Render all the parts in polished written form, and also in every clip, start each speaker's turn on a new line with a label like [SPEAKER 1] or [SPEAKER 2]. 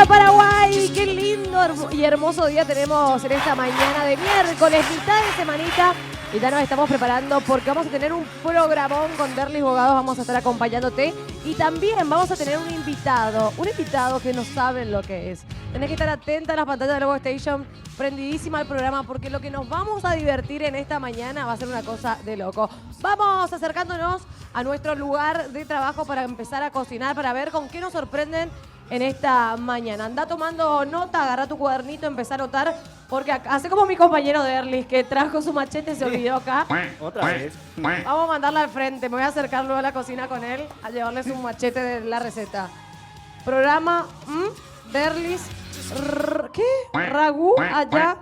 [SPEAKER 1] de Paraguay! ¡Qué lindo y hermoso día tenemos en esta mañana de miércoles, mitad de semanita! Y ya nos estamos preparando porque vamos a tener un programón con Derlis Bogados, vamos a estar acompañándote. Y también vamos a tener un invitado que no saben lo que es. Tenés que estar atenta a las pantallas de Logo Station, prendidísima al programa, porque lo que nos vamos a divertir en esta mañana va a ser una cosa de loco. Vamos acercándonos a nuestro lugar de trabajo para empezar a cocinar, para ver con qué nos sorprenden en esta mañana. Anda tomando nota, agarra tu cuadernito, empezá a anotar, porque hace como mi compañero Derlis, que trajo su machete y se olvidó acá.
[SPEAKER 2] Otra vez.
[SPEAKER 1] Vamos a mandarla al frente, me voy a acercar luego a la cocina con él, a llevarle su machete de la receta. Programa, Derlis, ¿qué? Ragú, allá,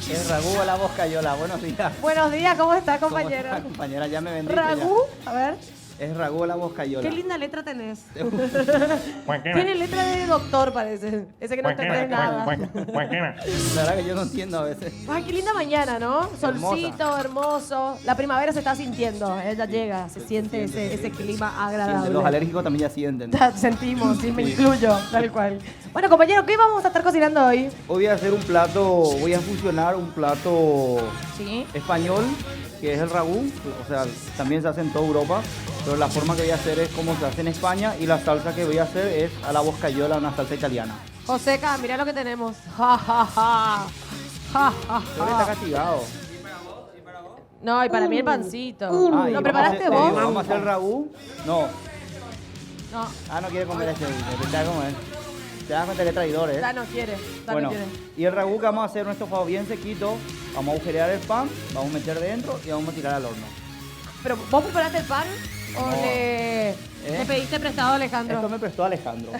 [SPEAKER 2] El ragú a la voz cayola. Buenos días.
[SPEAKER 1] Buenos días, ¿cómo está,
[SPEAKER 2] ¿Cómo
[SPEAKER 1] compañero?
[SPEAKER 2] está, compañera? Ya me vendiste.
[SPEAKER 1] Ragú, a ver.
[SPEAKER 2] Es ragú a la voz cayola.
[SPEAKER 1] Qué linda letra tenés. Tiene letra de doctor, parece. Ese que no entiende nada.
[SPEAKER 2] La verdad que yo no entiendo a veces.
[SPEAKER 1] Ay, qué linda mañana, ¿no? Solcito, hermoso. La primavera se está sintiendo. Ella llega, se siente ese clima agradable.
[SPEAKER 2] Los alérgicos también ya sienten.
[SPEAKER 1] Sentimos, sí, me incluyo, tal cual. Bueno, compañero, ¿qué vamos a estar cocinando hoy?
[SPEAKER 2] Hoy voy a hacer un plato, voy a fusionar un plato español, que es el ragú. O sea, también se hace en toda Europa. Pero la forma que voy a hacer es como se hace en España, y la salsa que voy a hacer es a la boscayola, una salsa italiana.
[SPEAKER 1] Joseca, mira lo que tenemos. Ja, ja, ja. Ja, ja,
[SPEAKER 2] Creo que está castigado.
[SPEAKER 1] No, y para mí el pancito. ¿Lo
[SPEAKER 2] y
[SPEAKER 1] preparaste
[SPEAKER 2] vamos a
[SPEAKER 1] vos?
[SPEAKER 2] Vamos a hacer el ragú. No.
[SPEAKER 1] No.
[SPEAKER 2] No quiere comer ese dulce. ¿Te das comer? Te das cuenta que es traidor, ¿eh?
[SPEAKER 1] Ya no quiere.
[SPEAKER 2] Bueno, y el ragú que vamos a hacer nuestro estofado bien sequito. Vamos a agujerear el pan, vamos a meter dentro y vamos a tirar al horno.
[SPEAKER 1] ¿Pero vos preparaste el pan o
[SPEAKER 2] No.
[SPEAKER 1] le pediste prestado a Alejandro?
[SPEAKER 2] Esto me prestó Alejandro.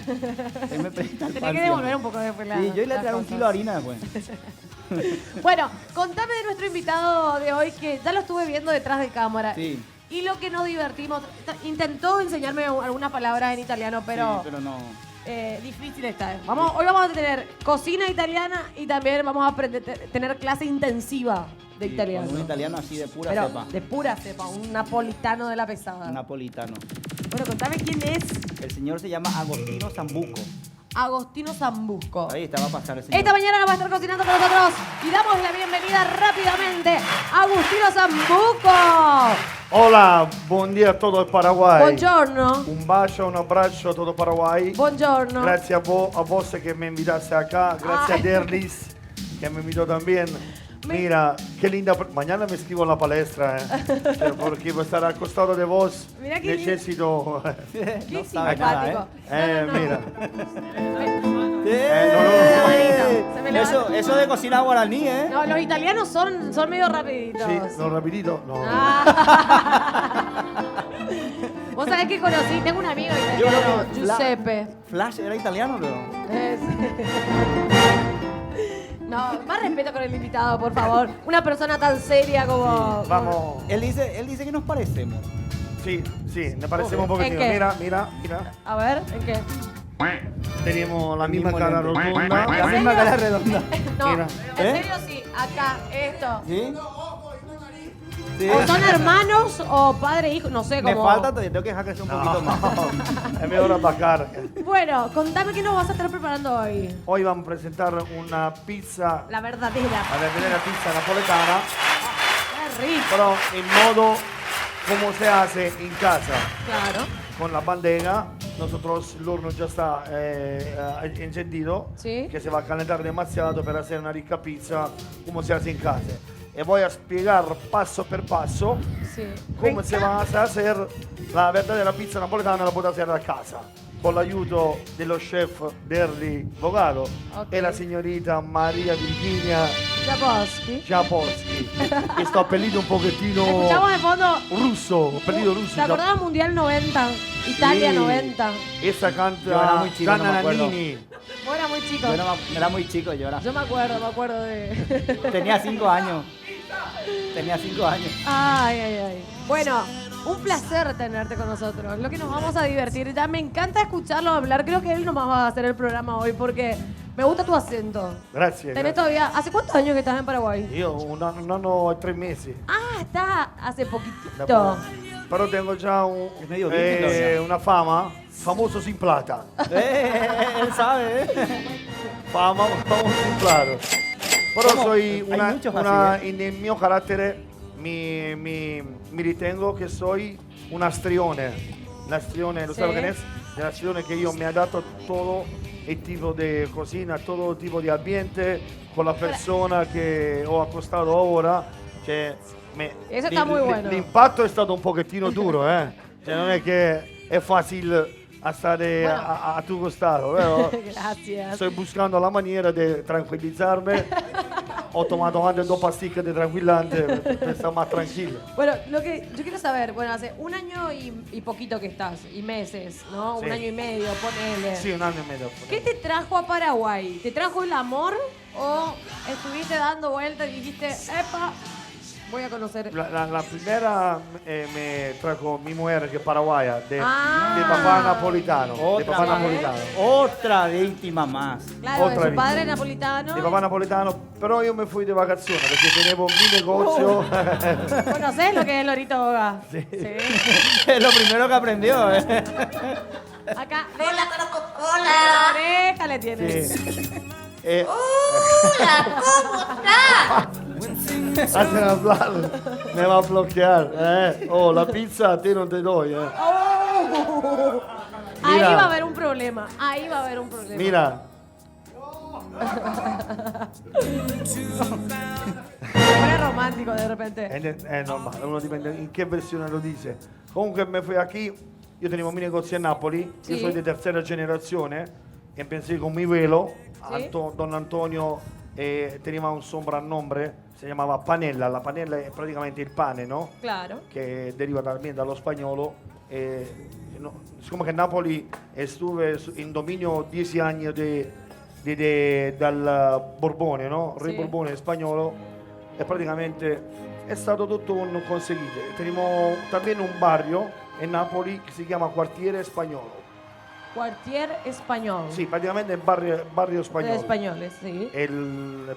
[SPEAKER 2] Él me presta el
[SPEAKER 1] Tenés
[SPEAKER 2] pan
[SPEAKER 1] que devolver
[SPEAKER 2] siempre.
[SPEAKER 1] un poco después la.
[SPEAKER 2] Sí, yo le
[SPEAKER 1] las
[SPEAKER 2] traigo un
[SPEAKER 1] cosas.
[SPEAKER 2] kilo de harina después.
[SPEAKER 1] Bueno, contame de nuestro invitado de hoy, que ya lo estuve viendo detrás de cámara.
[SPEAKER 2] Sí.
[SPEAKER 1] Y lo que nos divertimos, intentó enseñarme algunas palabras en italiano, pero,
[SPEAKER 2] Sí, pero no.
[SPEAKER 1] difícil está. Hoy vamos a tener cocina italiana y también vamos a aprender, tener clase intensiva de
[SPEAKER 2] Sí,
[SPEAKER 1] italiano.
[SPEAKER 2] con un italiano así de pura
[SPEAKER 1] Pero
[SPEAKER 2] cepa.
[SPEAKER 1] de pura cepa, un napolitano de la pesada.
[SPEAKER 2] Un napolitano.
[SPEAKER 1] Bueno, contame quién es
[SPEAKER 2] El señor se llama Agostino Zambuco.
[SPEAKER 1] Agostino Zambusco.
[SPEAKER 2] Ahí está, va a pasar el señor.
[SPEAKER 1] Esta mañana nos va a estar cocinando con nosotros y damos la bienvenida rápidamente a Agostino Zambuco.
[SPEAKER 3] Hola, buon dia a todo il Paraguay.
[SPEAKER 1] Buongiorno.
[SPEAKER 3] Un bacio, un abbraccio a todo Paraguay.
[SPEAKER 1] Buongiorno.
[SPEAKER 3] Gracias a vos que me invitaste acá. Gracias a Derlis que me invitó también. Mira, qué linda. Mañana me escribo en la palestra, porque voy a estar al costado de vos.
[SPEAKER 1] Mira qué
[SPEAKER 3] necesito.
[SPEAKER 1] Qué
[SPEAKER 2] No sabe nada,
[SPEAKER 1] simpático. No.
[SPEAKER 3] Mira.
[SPEAKER 1] Se me levanta.
[SPEAKER 2] Eso de cocina guaraní, ¿eh?
[SPEAKER 1] No, los italianos son medio rapiditos.
[SPEAKER 3] Sí, no, rapidito. No.
[SPEAKER 1] Vos sabés que conocí, tengo un amigo
[SPEAKER 2] Yo creo
[SPEAKER 1] italiano,
[SPEAKER 2] que
[SPEAKER 1] Giuseppe.
[SPEAKER 2] Flash era italiano, pero.
[SPEAKER 1] No, más respeto con el invitado, por favor. Una persona tan seria como.
[SPEAKER 3] Vamos.
[SPEAKER 2] Él dice que nos parecemos.
[SPEAKER 3] Sí, me parecemos un
[SPEAKER 1] ¿En
[SPEAKER 3] poquitino.
[SPEAKER 1] qué?
[SPEAKER 3] Mira.
[SPEAKER 1] A ver, ¿en qué?
[SPEAKER 3] Tenemos la
[SPEAKER 2] El
[SPEAKER 3] misma
[SPEAKER 2] mismo
[SPEAKER 3] cara
[SPEAKER 2] lente.
[SPEAKER 3] rotunda.
[SPEAKER 2] La
[SPEAKER 1] ¿En
[SPEAKER 2] misma
[SPEAKER 1] serio?
[SPEAKER 2] cara redonda.
[SPEAKER 1] No,
[SPEAKER 3] Mira.
[SPEAKER 1] en
[SPEAKER 2] ¿Eh?
[SPEAKER 1] serio sí, acá, esto.
[SPEAKER 2] ¿Sí? Sí.
[SPEAKER 1] O son hermanos o padre e hijo, no sé
[SPEAKER 2] Me
[SPEAKER 1] cómo.
[SPEAKER 2] falta, todavía tengo que dejar crecer un poquito más.
[SPEAKER 3] Es mejor apacar.
[SPEAKER 1] Bueno, contame qué nos vas a estar preparando hoy.
[SPEAKER 3] Hoy vamos a presentar una pizza,
[SPEAKER 1] La verdadera.
[SPEAKER 3] la verdadera pizza napoletana,
[SPEAKER 1] Qué rico.
[SPEAKER 3] pero en modo como se hace en casa.
[SPEAKER 1] Claro.
[SPEAKER 3] Con la bandera, nosotros el horno ya está encendido,
[SPEAKER 1] Sí.
[SPEAKER 3] que se va a calentar demasiado para hacer una rica pizza como se hace en casa. Y voy a explicar paso por paso
[SPEAKER 1] Sí.
[SPEAKER 3] cómo se va a hacer la verdadera pizza napoletana, la puede hacer a casa. Con el ayudo de los chefs Derlis Bogado
[SPEAKER 1] Ok.
[SPEAKER 3] y la señorita María Virginia
[SPEAKER 1] Japoski.
[SPEAKER 3] Japoski. Questo apellido un pochettino
[SPEAKER 1] Escuchamos de fondo.
[SPEAKER 3] ruso, apellido ruso.
[SPEAKER 1] ¿Te acordás del Mundial 90? Italia 90.
[SPEAKER 3] Esa
[SPEAKER 2] Yo era
[SPEAKER 3] canta
[SPEAKER 2] muy chico, no me
[SPEAKER 3] Gianna
[SPEAKER 2] acuerdo.
[SPEAKER 3] Nannini.
[SPEAKER 1] Vos eras muy chico.
[SPEAKER 2] Yo era muy chico, yo era.
[SPEAKER 1] Yo me acuerdo de.
[SPEAKER 2] Tenía 5 años. Tenía 5 años.
[SPEAKER 1] Ay. Bueno, un placer tenerte con nosotros. Lo que nos vamos a divertir. Ya me encanta escucharlo hablar. Creo que él nomás va a hacer el programa hoy porque me gusta tu acento.
[SPEAKER 3] Grazie.
[SPEAKER 1] Tenés
[SPEAKER 3] grazie.
[SPEAKER 1] todavía. ¿Hace cuántos años que estás en Paraguay?
[SPEAKER 3] Io un anno e 3 mesi.
[SPEAKER 1] Ah, está hace poquitito.
[SPEAKER 3] Da poco. Però tengo già
[SPEAKER 2] Es medio virgen todavía.
[SPEAKER 3] una fama famoso sin plata.
[SPEAKER 2] Él sabe,
[SPEAKER 3] Famoso sin plata. Però
[SPEAKER 2] ¿Cómo?
[SPEAKER 3] soy
[SPEAKER 2] Hay
[SPEAKER 3] una,
[SPEAKER 2] muchos
[SPEAKER 3] una-
[SPEAKER 2] así,
[SPEAKER 3] nel mio carattere mi ritengo che soy un astrione. L'astrione, lo
[SPEAKER 1] Sí.
[SPEAKER 3] sabes quién es? L'astrione che io mi adatto a todo el tipo de cocina, todo tipo de ambiente, con la persona che ho accostato ora. Cioè,
[SPEAKER 1] Eso está muy bueno.
[SPEAKER 3] L'impatto è stato un pochettino duro, eh? Cioè, non è che è facile a stare
[SPEAKER 1] Bueno.
[SPEAKER 3] a tu costado, però
[SPEAKER 1] Gracias.
[SPEAKER 3] sto buscando la maniera di tranquillizzarmi. Ho tomato anche 2 pasticche di tranquillante per stare más tranquillo.
[SPEAKER 1] Bueno, lo que yo quiero saber, bueno, hace un año y poquito que estás, y meses, ¿no?
[SPEAKER 3] Sí.
[SPEAKER 1] Un año y medio, ponele.
[SPEAKER 3] Sì, un anno e mezzo.
[SPEAKER 1] ¿Qué te trajo a Paraguay? ¿Te trajo el amor o estuviste dando vueltas y dijiste, epa, voy a conocer?
[SPEAKER 3] La primera me trajo mi mujer que es paraguaya, de
[SPEAKER 1] Ah.
[SPEAKER 3] papá napolitano. De
[SPEAKER 2] Otra
[SPEAKER 3] papá
[SPEAKER 2] más.
[SPEAKER 3] napolitano.
[SPEAKER 2] Otra víctima más.
[SPEAKER 1] Claro, de
[SPEAKER 3] Otra
[SPEAKER 1] su
[SPEAKER 3] vez.
[SPEAKER 1] padre napolitano.
[SPEAKER 3] De papá napolitano, però io mi fui di vacazione perché tenevo mi negozio.
[SPEAKER 1] ¿Conocés lo que es Lorito Boga?
[SPEAKER 3] Sí.
[SPEAKER 2] Es lo primero que aprendió,
[SPEAKER 1] Acá,
[SPEAKER 4] Hola, Coca-Cola.
[SPEAKER 1] la oreja le tiene.
[SPEAKER 3] Sì.
[SPEAKER 4] Hola, ¿cómo estás?
[SPEAKER 3] Hazte un applauso, me va a bloquear. Oh, la pizza a te non te doy.
[SPEAKER 1] Oh. Ahí
[SPEAKER 3] Mira.
[SPEAKER 1] va a haber un problema. Ahí va a haber un problema.
[SPEAKER 3] Mira,
[SPEAKER 1] Se pone romántico de repente.
[SPEAKER 3] è normale, uno dipende in che versione lo dice. Comunque mi fui qui, io tenevo un mio negozio a Napoli, io
[SPEAKER 1] Sì.
[SPEAKER 3] sono di terza generazione e pensé con mi velo,
[SPEAKER 1] Sì.
[SPEAKER 3] Don Antonio teneva un soprannome, si chiamava Panella, la panella è praticamente il pane, no?
[SPEAKER 1] Claro.
[SPEAKER 3] Che deriva también dallo spagnolo. Siccome che Napoli estuve in dominio 10 anni dal Borbone, no? Re
[SPEAKER 1] Sì.
[SPEAKER 3] Borbone spagnolo, e praticamente è stato tutto un conseguito. Teniamo también un barrio in Napoli che si chiama Quartiere Spagnolo.
[SPEAKER 1] Quartier español.
[SPEAKER 3] Sì, praticamente è barrio
[SPEAKER 1] De
[SPEAKER 3] spagnolo.
[SPEAKER 1] españoles, sí.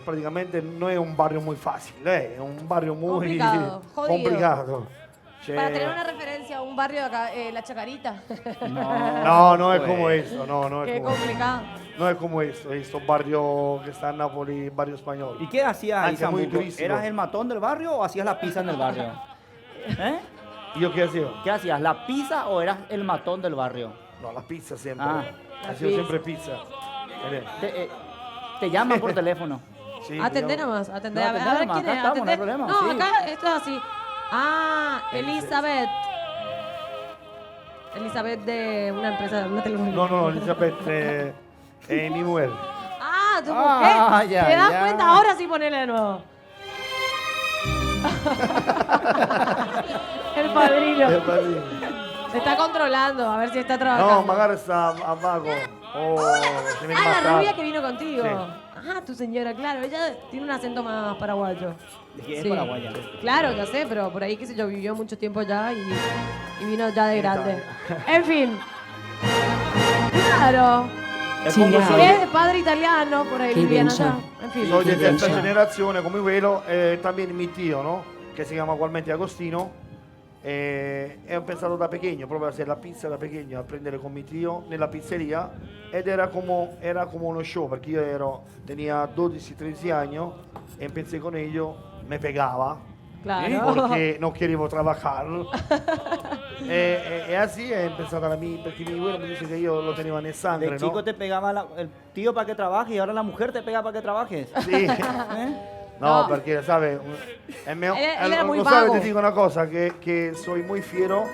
[SPEAKER 3] Praticamente non è un barrio muy facile, è un barrio muy
[SPEAKER 1] Complicado, jodido.
[SPEAKER 3] complicato. Cioè-
[SPEAKER 1] Para tener una referencia, un barrio de acá, La Chacarita.
[SPEAKER 3] No, no es como eso, no
[SPEAKER 1] Qué
[SPEAKER 3] es como
[SPEAKER 1] complicado.
[SPEAKER 3] no es como esto barrio que está en Nápoles, barrio español.
[SPEAKER 2] ¿Y qué hacías ahí,
[SPEAKER 3] Anche muy
[SPEAKER 2] Sambuco?
[SPEAKER 3] turístico.
[SPEAKER 2] ¿Eras el matón del barrio o hacías la pizza en el barrio? ¿Eh?
[SPEAKER 3] ¿Yo qué hacía?
[SPEAKER 2] ¿Qué hacías? ¿La pizza o eras el matón del barrio?
[SPEAKER 3] No, la pizza siempre.
[SPEAKER 2] Ah.
[SPEAKER 1] La
[SPEAKER 3] Hacía
[SPEAKER 1] pizza.
[SPEAKER 3] siempre pizza.
[SPEAKER 2] Te llaman por teléfono.
[SPEAKER 3] Sí,
[SPEAKER 1] Atendé
[SPEAKER 3] digamos.
[SPEAKER 1] nomás, atendé.
[SPEAKER 2] No,
[SPEAKER 1] A ver,
[SPEAKER 2] atendé nomás,
[SPEAKER 1] quién
[SPEAKER 2] acá
[SPEAKER 1] es,
[SPEAKER 2] estamos, no hay
[SPEAKER 1] atendé.
[SPEAKER 2] problema,
[SPEAKER 1] No,
[SPEAKER 2] sí.
[SPEAKER 1] acá esto es así. Ah, Elizabeth. Elizabeth de una empresa, de una telefonía.
[SPEAKER 3] No, Elizabeth es mi mujer.
[SPEAKER 1] Ah, tu
[SPEAKER 2] Ah,
[SPEAKER 1] mujer.
[SPEAKER 2] ya,
[SPEAKER 1] ¿Te das
[SPEAKER 2] ya.
[SPEAKER 1] cuenta? Ahora sí ponele de nuevo. El padrino.
[SPEAKER 3] Es padrino.
[SPEAKER 1] Se está controlando, a ver si está
[SPEAKER 3] No,
[SPEAKER 1] trabajando.
[SPEAKER 3] magari sta a vago. Oh, se viene
[SPEAKER 1] Ah, la
[SPEAKER 3] matata.
[SPEAKER 1] rubia que vino contigo.
[SPEAKER 3] Sí.
[SPEAKER 1] Ah, tu señora, claro. Ella tiene un acento más paraguayo.
[SPEAKER 2] Es paraguaya.
[SPEAKER 1] Claro, ya sé, pero por ahí, qué sé yo, vivió mucho tiempo allá y vino ya de grande. En fin. Claro.
[SPEAKER 2] Es
[SPEAKER 1] Si
[SPEAKER 2] como
[SPEAKER 1] es de padre italiano, por ahí
[SPEAKER 5] Qué
[SPEAKER 1] vivían
[SPEAKER 5] densa.
[SPEAKER 1] allá. En fin.
[SPEAKER 3] Soy de
[SPEAKER 5] Qué
[SPEAKER 3] terza
[SPEAKER 5] densa.
[SPEAKER 3] generazione come velo, también mi tío, ¿no? Que se llama igualmente Agostino. Ho pensato da pequeño, proprio a hacer la pizza da pequeño, a prendere con mi tío nella pizzeria ed era como uno show, perché io tenía 12-13 años e pensé con ellos, me pegaba,
[SPEAKER 1] Claro.
[SPEAKER 3] porque no quería trabajar. E así he empezado a mí, porque mi abuelo me dice que yo lo tenía en el sangre,
[SPEAKER 2] De chico
[SPEAKER 3] ¿no?
[SPEAKER 2] te pegaba el tío para que trabajes y ahora la mujer te pega para que trabajes.
[SPEAKER 3] Sí.
[SPEAKER 2] ¿Eh?
[SPEAKER 3] No,
[SPEAKER 1] No.
[SPEAKER 3] perché, ¿sabes?
[SPEAKER 1] Él era muy
[SPEAKER 3] lo sabes,
[SPEAKER 1] vago.
[SPEAKER 3] te digo una cosa, que soy muy fiero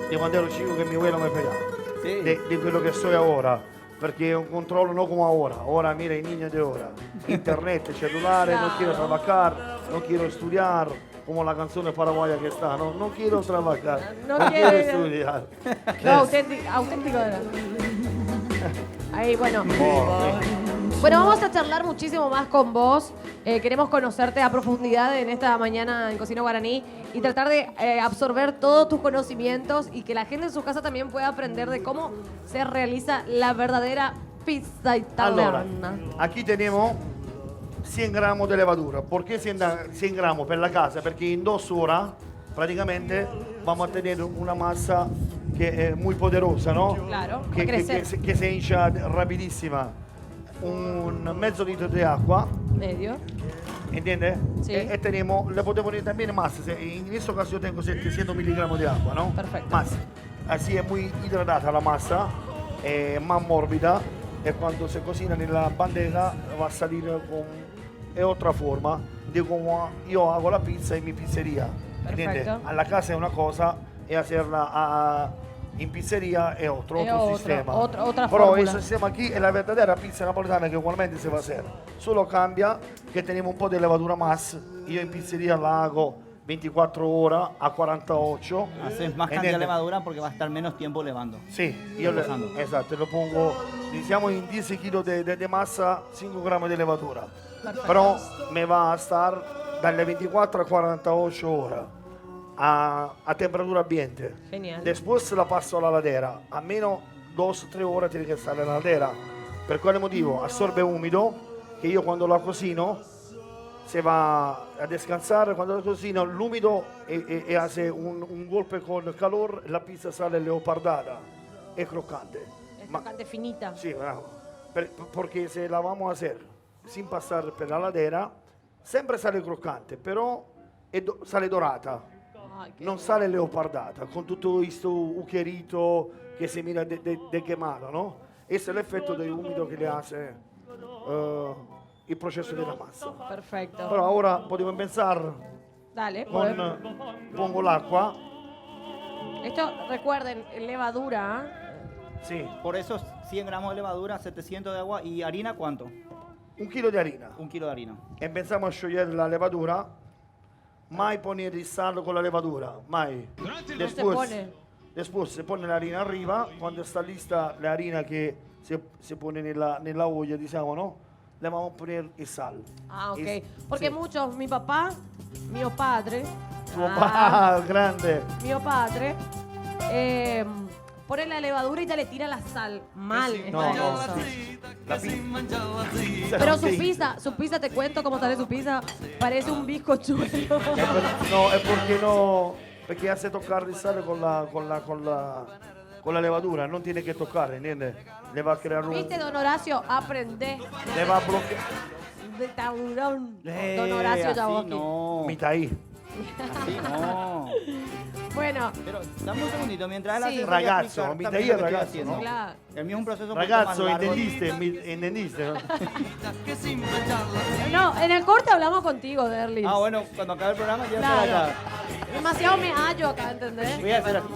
[SPEAKER 3] di quando ero chico che mi abuelo me pegava,
[SPEAKER 2] Sí.
[SPEAKER 3] di quello che soy ora, perché un controllo no come ora mira i niños de ora, internet, cellulare, no quiero trabajar, no quiero estudiar, como la canzone paraguaya que está, no quiero trabajar,
[SPEAKER 1] No
[SPEAKER 3] no quiero
[SPEAKER 1] quiere-
[SPEAKER 3] estudiar.
[SPEAKER 1] No, auténtico era. Ahí, bueno.
[SPEAKER 3] Oh,
[SPEAKER 1] Bueno, vamos a charlar muchísimo más con vos. Queremos conocerte a profundidad en esta mañana en Cocina Guaraní y tratar de absorber todos tus conocimientos y que la gente en su casa también pueda aprender de cómo se realiza la verdadera pizza
[SPEAKER 3] Allora,
[SPEAKER 1] italiana.
[SPEAKER 3] aquí tenemos 100 gramos de levadura. ¿Por qué 100 gramos per la casa? Perché in 2 ore prácticamente vamos a tener una masa que es muy poderosa, ¿no?
[SPEAKER 1] Claro, va a
[SPEAKER 3] Que
[SPEAKER 1] crecer.
[SPEAKER 3] que se hincha rapidísima. Un mezzo litro de agua,
[SPEAKER 1] Medio.
[SPEAKER 3] ¿entiendes?
[SPEAKER 1] Sí.
[SPEAKER 3] Y tenemos, le podemos poner también más. En este caso yo tengo 700 miligramos de agua, ¿no?
[SPEAKER 1] Perfecto.
[SPEAKER 3] Más. Así es muy hidratada la masa, más mórbida. Y cuando se cocina en la bandeja va a salir con otra forma de como yo hago la pizza en mi pizzería. ¿Entiendes?
[SPEAKER 1] Perfecto.
[SPEAKER 3] A la casa es una cosa y hacerla en pizzería es otro sistema.
[SPEAKER 1] Otra
[SPEAKER 3] Pero
[SPEAKER 1] fórmula.
[SPEAKER 3] ese sistema aquí es la verdadera pizza napolitana que igualmente se va a hacer. Solo cambia que tenemos un po' de levadura más. Yo en pizzería la hago 24 horas a 48.
[SPEAKER 2] Haces más cantidad de levadura porque va a estar menos tiempo levando.
[SPEAKER 3] Sí, yo le,
[SPEAKER 2] Reposando.
[SPEAKER 3] esatto, lo pongo, diciamo in 10 kg de massa, 5 grammi di levadura. Però me va a estar dalle 24 a 48 horas a temperatura ambiente.
[SPEAKER 1] Genial.
[SPEAKER 3] Después la paso a la ladera. A meno 2 o 3 horas tiene que estar en la ladera. ¿Per quale motivo? Absorbe humido, que yo cuando la cocino se va a descansar. Cuando la cocino, l'umido e hace un golpe con el calor, la pizza sale leopardada e croccante.
[SPEAKER 1] Es crocante finita.
[SPEAKER 3] Sí, bravo. Porque se la vamos a hacer sin pasar per la ladera, sempre sale croccante, però sale dorata.
[SPEAKER 1] Ay, qué
[SPEAKER 3] Non sale leopardata, con tutto questo ucherito che si mira de quemado, ¿no? Ese es el efecto del humido que le hace il processo della massa.
[SPEAKER 1] Perfecto.
[SPEAKER 3] Però ora possiamo pensare
[SPEAKER 1] Dale.
[SPEAKER 3] con pongo l'acqua.
[SPEAKER 1] Esto, recuerden, levadura.
[SPEAKER 3] Sì,
[SPEAKER 2] Por eso 100 gramos de levadura, 700 de agua y harina, ¿cuánto?
[SPEAKER 3] 1 chilo di harina.
[SPEAKER 2] 1 kilo de harina.
[SPEAKER 3] E pensiamo a sciogliere la levadura. Mai poner il sal con la levadura, mai.
[SPEAKER 1] No se pone.
[SPEAKER 3] Después se pone la harina arriba, cuando está lista la harina que se pone nella olla, diciamo, ¿no? Le vamos a poner el sal.
[SPEAKER 1] Ah, ok.
[SPEAKER 3] Es-
[SPEAKER 1] Porque
[SPEAKER 3] sí.
[SPEAKER 1] muchos, mi papá, mio padre.
[SPEAKER 3] Tuo papà, grande.
[SPEAKER 1] Mio padre. Pone la levadura y ya le tira la sal. Mal.
[SPEAKER 3] No,
[SPEAKER 1] está
[SPEAKER 3] no,
[SPEAKER 1] eso.
[SPEAKER 3] sí. La pizza.
[SPEAKER 1] Pero su pizza, te cuento cómo sale su pizza, parece un bizcochuelo.
[SPEAKER 3] No, es porque no, perché hace toccare il sale con la levadura, non tiene che toccare, ¿entiendes? Le va a crear un...
[SPEAKER 1] ¿Viste, don Horacio? Aprende.
[SPEAKER 3] Le va a bloquear...
[SPEAKER 1] De taurón. Don Horacio
[SPEAKER 2] así
[SPEAKER 1] Jaboski.
[SPEAKER 2] no.
[SPEAKER 3] Mitaí.
[SPEAKER 2] Así no.
[SPEAKER 1] Bueno,
[SPEAKER 2] Pero dame un segundito, mientras él
[SPEAKER 1] Sí.
[SPEAKER 2] hace voy a
[SPEAKER 3] Ragazzo,
[SPEAKER 2] explicar
[SPEAKER 3] mi
[SPEAKER 2] también
[SPEAKER 3] taglio
[SPEAKER 2] lo que estoy
[SPEAKER 3] ragazzo,
[SPEAKER 2] haciendo.
[SPEAKER 3] ¿no?
[SPEAKER 1] claro.
[SPEAKER 2] El mío es un proceso un
[SPEAKER 3] Ragazzo,
[SPEAKER 2] poco más largo.
[SPEAKER 3] entendiste? ¿No?
[SPEAKER 1] No, en el corte hablamos contigo, Derlis.
[SPEAKER 2] Ah, bueno, cuando acabe el programa ya
[SPEAKER 1] Claro.
[SPEAKER 2] está acá.
[SPEAKER 1] Demasiado me hallo acá, ¿entendés?
[SPEAKER 2] Voy a hacer así.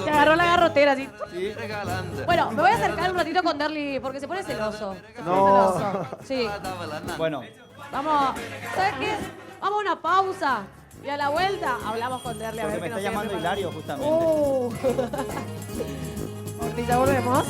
[SPEAKER 1] Te agarró la garrotera así.
[SPEAKER 2] Sí.
[SPEAKER 1] Bueno, me voy a acercar un ratito con Derlis porque se pone celoso. Se pone
[SPEAKER 3] No.
[SPEAKER 1] celoso. Sí.
[SPEAKER 2] Bueno,
[SPEAKER 1] Vamos, ¿sabes qué? Vamos a una pausa y a la vuelta hablamos con Derlis a
[SPEAKER 2] porque
[SPEAKER 1] ver
[SPEAKER 2] me
[SPEAKER 1] qué
[SPEAKER 2] está
[SPEAKER 1] nos
[SPEAKER 2] llamando
[SPEAKER 1] tiene
[SPEAKER 2] Hilario justamente.
[SPEAKER 1] Ahorita ya volvemos.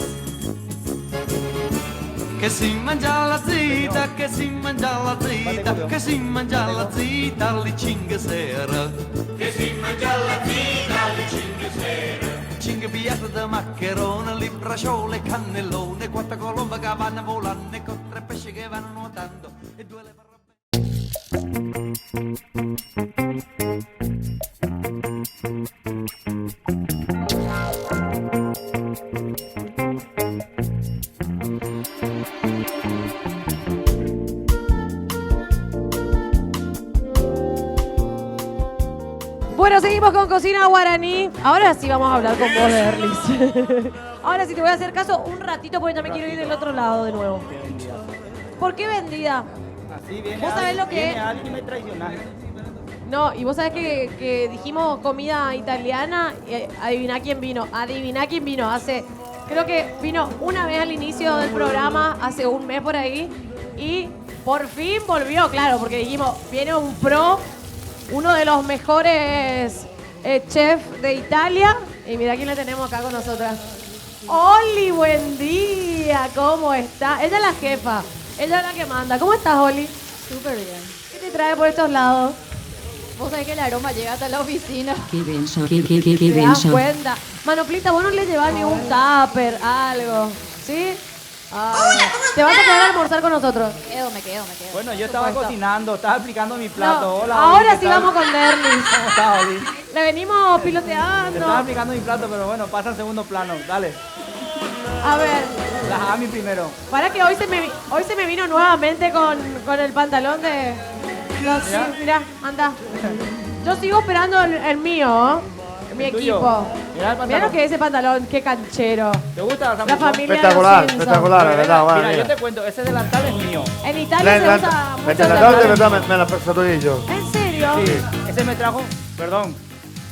[SPEAKER 5] Che si mangia la zita, che si mangia la zita, che si mangia la zita alle 5 sera. Che si mangia la zita alle 5 sera. 5 piatti di maccherone, li braciole, cannellone, 4 colombe che vanno volando, con 3 pesci che vanno nuotando e 2 le
[SPEAKER 1] Bueno, seguimos con Cocina Guaraní. Ahora sí vamos a hablar con vos, Derlis. Ahora sí te voy a hacer caso un ratito porque ya me quiero ir del otro lado de nuevo. ¿Por qué vendida?
[SPEAKER 2] Así viene.
[SPEAKER 1] ¿Vos sabés lo que
[SPEAKER 2] viene
[SPEAKER 1] es?
[SPEAKER 2] alguien y me traicionaste.
[SPEAKER 1] No, y vos sabés que dijimos comida italiana, adivina quién vino. Adivina quién vino. Creo que vino una vez al inicio del programa, hace un mes por ahí. Y por fin volvió, claro, porque dijimos, viene un pro, uno de los mejores chefs de Italia. Y mira quién le tenemos acá con nosotras. Oli, buen día, ¿cómo está? Ella es la jefa, ella es la que manda. ¿Cómo estás, Oli?
[SPEAKER 6] Súper bien.
[SPEAKER 1] ¿Qué te trae por estos lados?
[SPEAKER 6] Vos sabés que el aroma llega hasta la oficina.
[SPEAKER 7] Che penso, che
[SPEAKER 1] ¿Te das
[SPEAKER 7] penso.
[SPEAKER 1] cuenta? Manoplita, vos no le llevas ni un tupper, algo, ¿sí? Ay, te vas a quedar a almorzar con nosotros.
[SPEAKER 6] Me quedo.
[SPEAKER 2] Bueno, yo estaba
[SPEAKER 1] supuesto.
[SPEAKER 2] cocinando, estaba explicando mi plato.
[SPEAKER 1] No,
[SPEAKER 2] Hola,
[SPEAKER 1] ahora
[SPEAKER 2] Oli,
[SPEAKER 1] sí
[SPEAKER 2] ¿qué tal?
[SPEAKER 1] vamos con Derlis.
[SPEAKER 2] ¿Cómo estás, Oli?
[SPEAKER 1] Le venimos
[SPEAKER 2] Te estaba
[SPEAKER 1] piloteando.
[SPEAKER 2] explicando mi plato, pero bueno, pasa al segundo plano. Dale,
[SPEAKER 1] A ver,
[SPEAKER 2] la Ami primero.
[SPEAKER 1] para que hoy se me vino nuevamente con el pantalón de... Sí, mirá, anda. Yo sigo esperando el mío, mi
[SPEAKER 2] ¿El tuyo?
[SPEAKER 1] equipo.
[SPEAKER 2] Mirá el pantalón.
[SPEAKER 1] Mirá lo que es ese pantalón, qué canchero.
[SPEAKER 2] ¿Te gusta
[SPEAKER 1] La familia
[SPEAKER 3] Espectacular,
[SPEAKER 1] de los Simpson.
[SPEAKER 3] espectacular, la verdad.
[SPEAKER 2] Mira,
[SPEAKER 3] Mira,
[SPEAKER 2] yo te cuento, ese delantal es mío.
[SPEAKER 1] En Italia se usa mucho
[SPEAKER 3] el de
[SPEAKER 1] delantal.
[SPEAKER 3] verdad me l'ha prestato io.
[SPEAKER 1] ¿En serio?
[SPEAKER 2] Sí, ese me trajo, perdón,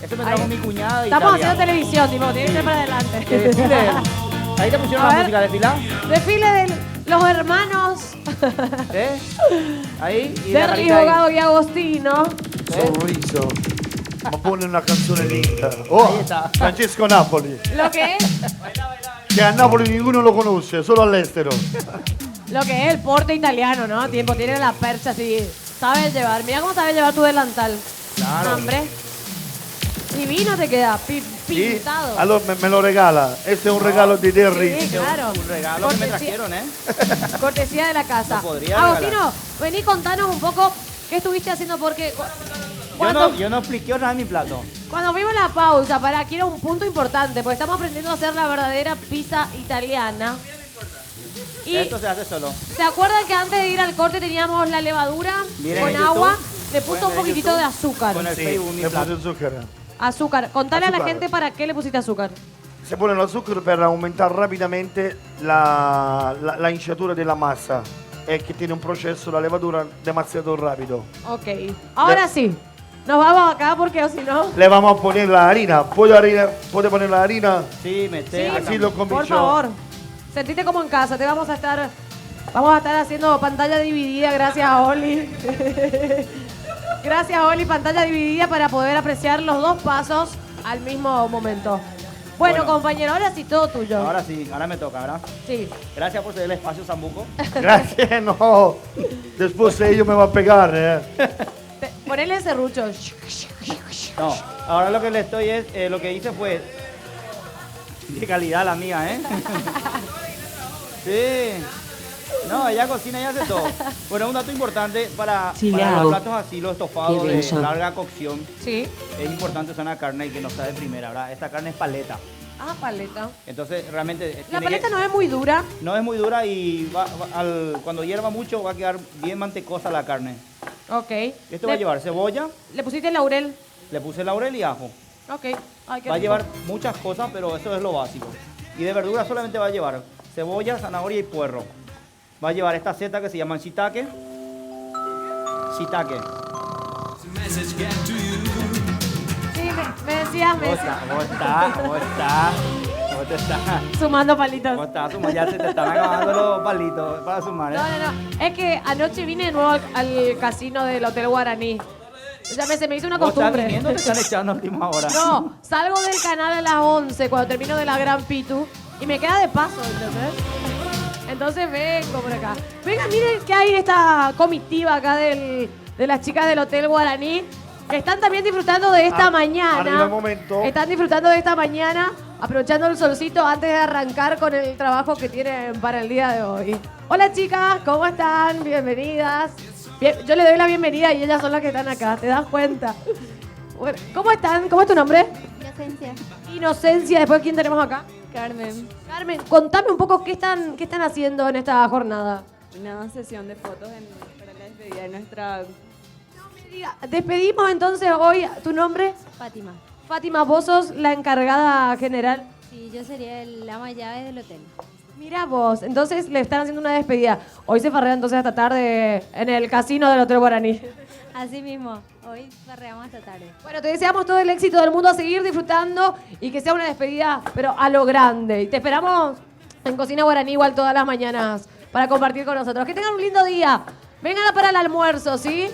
[SPEAKER 2] ese me trajo
[SPEAKER 1] Ay.
[SPEAKER 2] mi cuñada de
[SPEAKER 1] Estamos
[SPEAKER 2] Italia.
[SPEAKER 1] haciendo televisión, tipo, tiene que ser para adelante.
[SPEAKER 2] Que desfile. Ahí te pusieron
[SPEAKER 1] A
[SPEAKER 2] la
[SPEAKER 1] ver.
[SPEAKER 2] música, desfila.
[SPEAKER 1] Desfile de los hermanos
[SPEAKER 2] ¿Eh? Ahí y la
[SPEAKER 1] Derlis
[SPEAKER 2] carita ahí.
[SPEAKER 1] Bogado y Agostino.
[SPEAKER 3] Sorriso. Ma pone una canzone linda. Oh,
[SPEAKER 2] Ahí está.
[SPEAKER 3] Francesco Napoli.
[SPEAKER 1] Lo que es,
[SPEAKER 3] Che a Napoli ninguno lo conosce, solo all'estero.
[SPEAKER 1] lo que es el porte italiano, ¿no? Tiempo, tiene la percha así. Sabes llevar. Mira cómo sabes llevar tu delantal.
[SPEAKER 2] Claro.
[SPEAKER 1] Hombre. Divino te queda,
[SPEAKER 3] Sì?
[SPEAKER 1] pintado.
[SPEAKER 3] Allora me lo regala. Este es un regalo di Derry.
[SPEAKER 1] Sí, claro.
[SPEAKER 2] Un regalo que me trajeron, ¿eh?
[SPEAKER 1] Cortesía de la casa.
[SPEAKER 2] Lo podría
[SPEAKER 1] Agostino, vení contanos un poco qué estuviste haciendo porque
[SPEAKER 2] Yo no expliqué nada de mi plato.
[SPEAKER 1] cuando vimos la pausa, quiero un punto importante, porque estamos aprendiendo a hacer la verdadera pizza italiana. Y
[SPEAKER 2] Esto se hace solo.
[SPEAKER 1] ¿se acuerdan que antes de ir al corte teníamos la levadura
[SPEAKER 2] Miren
[SPEAKER 1] con
[SPEAKER 2] en YouTube.
[SPEAKER 1] agua? Le puso
[SPEAKER 2] Pueden
[SPEAKER 1] un
[SPEAKER 2] ver en
[SPEAKER 1] poquitito
[SPEAKER 2] YouTube.
[SPEAKER 1] de azúcar.
[SPEAKER 2] Con el
[SPEAKER 3] Sì,
[SPEAKER 2] Facebook, mi
[SPEAKER 3] le
[SPEAKER 2] plato.
[SPEAKER 3] puse zucchero.
[SPEAKER 1] Azúcar. Contale a la
[SPEAKER 3] Azúcar.
[SPEAKER 1] gente para qué le pusiste azúcar.
[SPEAKER 3] Si pone lo zucchero per aumentare rapidamente la inciatura della massa e che tiene un processo la levatura demasiado rapido.
[SPEAKER 1] Ok. Ahora sí. Nos vamos acá porque o si no...
[SPEAKER 3] Le vamos a poner la harina. ¿Puede poner la harina?
[SPEAKER 2] Sí, mete.
[SPEAKER 1] Sí,
[SPEAKER 3] Así lo
[SPEAKER 1] Por
[SPEAKER 3] convenció.
[SPEAKER 1] favor, sentite como en casa, te vamos a estar haciendo pantalla dividida gracias a Oli. Gracias Oli, pantalla dividida para poder apreciar los dos pasos al mismo momento. Bueno, compañero, ahora sí todo tuyo.
[SPEAKER 2] Ahora sí, ahora me toca, ¿verdad?
[SPEAKER 1] Sí.
[SPEAKER 2] Gracias por ceder el espacio, Zambuco.
[SPEAKER 3] Grazie, no. Después ella me va a pegar,
[SPEAKER 1] Ponele serrucho.
[SPEAKER 2] No, ahora lo que le estoy es, lo que hice fue de calidad la mía, ¿eh? Sí. No, ella cocina y hace todo. Bueno, un dato importante para los platos así, los estofados de larga cocción.
[SPEAKER 1] Sí.
[SPEAKER 2] Es importante usar una carne que no está de primera, ¿verdad? Esta carne es paleta.
[SPEAKER 1] Ah, paleta.
[SPEAKER 2] Entonces, realmente...
[SPEAKER 1] La
[SPEAKER 2] tiene
[SPEAKER 1] paleta
[SPEAKER 2] que-
[SPEAKER 1] no es muy dura.
[SPEAKER 2] no es muy dura y cuando hierva mucho va a quedar bien mantecosa la carne.
[SPEAKER 1] Ok.
[SPEAKER 2] Esto va a llevar cebolla,
[SPEAKER 1] Le pusiste laurel.
[SPEAKER 2] le puse laurel y ajo.
[SPEAKER 1] Ok. Ay, qué
[SPEAKER 2] Va a
[SPEAKER 1] rico.
[SPEAKER 2] llevar muchas cosas, pero eso es lo básico. Y de verdura solamente va a llevar cebolla, zanahoria y puerro. Va a llevar esta seta que se llama shiitake. Shiitake.
[SPEAKER 1] Sí, me decías,
[SPEAKER 2] ¿Cómo estás?
[SPEAKER 1] sumando palitos.
[SPEAKER 2] ¿Cómo estás? Ya se te están acabando los palitos para sumar, ¿eh?
[SPEAKER 1] No. Es que anoche vine de nuevo al casino del Hotel Guaraní. Ya se me hizo una
[SPEAKER 2] ¿Vos estás
[SPEAKER 1] costumbre.
[SPEAKER 2] viniendo o te están echando a última hora?
[SPEAKER 1] No, salgo del canal a las 11 cuando termino de la Gran Pitu y me queda de paso, ¿entendés? Entonces vengo por acá. Venga, miren que hay esta comitiva acá de las chicas del Hotel Guaraní que están también disfrutando de esta mañana.
[SPEAKER 3] arriba el momento.
[SPEAKER 1] Están disfrutando de esta mañana, aprovechando el solcito antes de arrancar con el trabajo que tienen para el día de hoy. Hola chicas, ¿cómo están? Bienvenidas. Bien, yo le doy la bienvenida y ellas son las que están acá, ¿te das cuenta? Bueno, ¿cómo están? ¿Cómo es tu nombre?
[SPEAKER 6] Inocencia.
[SPEAKER 1] Inocencia. ¿Después quién tenemos acá?
[SPEAKER 6] Carmen.
[SPEAKER 1] Carmen, contame un poco qué están haciendo en esta jornada.
[SPEAKER 7] Una sesión de fotos para la despedida de nuestra...
[SPEAKER 1] Despedimos entonces hoy tu nombre.
[SPEAKER 8] Fátima.
[SPEAKER 1] Fátima, vos sos la encargada general.
[SPEAKER 8] Sí, yo sería el ama llave del hotel.
[SPEAKER 1] Mira vos, entonces le están haciendo una despedida. Hoy se farrea entonces hasta tarde en el casino del Hotel Guaraní.
[SPEAKER 8] Así mismo, hoy farreamos hasta tarde.
[SPEAKER 1] Bueno, te deseamos todo el éxito del mundo, a seguir disfrutando y que sea una despedida, pero a lo grande. Y te esperamos en Cocina Guaraní igual todas las mañanas para compartir con nosotros. Que tengan un lindo día. Vengan para el almuerzo, ¿sí?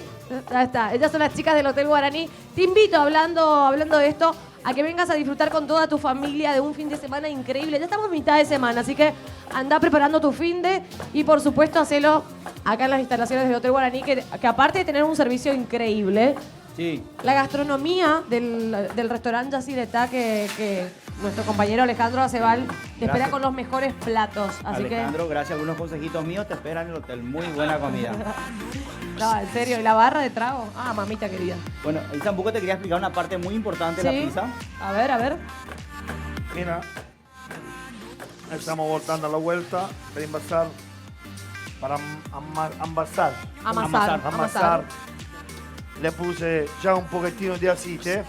[SPEAKER 1] Ya está. Ellas son las chicas del Hotel Guaraní. Te invito, hablando de esto, a que vengas a disfrutar con toda tu familia de un fin de semana increíble. Ya estamos en mitad de semana, así que anda preparando tu fin de y por supuesto hacelo acá en las instalaciones del Hotel Guaraní, que aparte de tener un servicio increíble,
[SPEAKER 2] Sí.
[SPEAKER 1] la gastronomía del restaurante Yacyretá que nuestro compañero Alejandro Acebal te espera
[SPEAKER 2] Gracias.
[SPEAKER 1] con los mejores platos. Así
[SPEAKER 2] Alejandro, gracias a algunos consejitos míos te esperan en el hotel. Muy buena comida.
[SPEAKER 1] que, no, en serio, ¿y la barra de trago? Ah, mamita querida.
[SPEAKER 2] Bueno, el Sambuco te quería explicar una parte muy importante de la pizza.
[SPEAKER 1] A ver, a ver.
[SPEAKER 3] Mira, estamos voltando a la vuelta para envasar, para amasar.
[SPEAKER 1] Amasar.
[SPEAKER 3] Le puse ya un pochettino de aceite,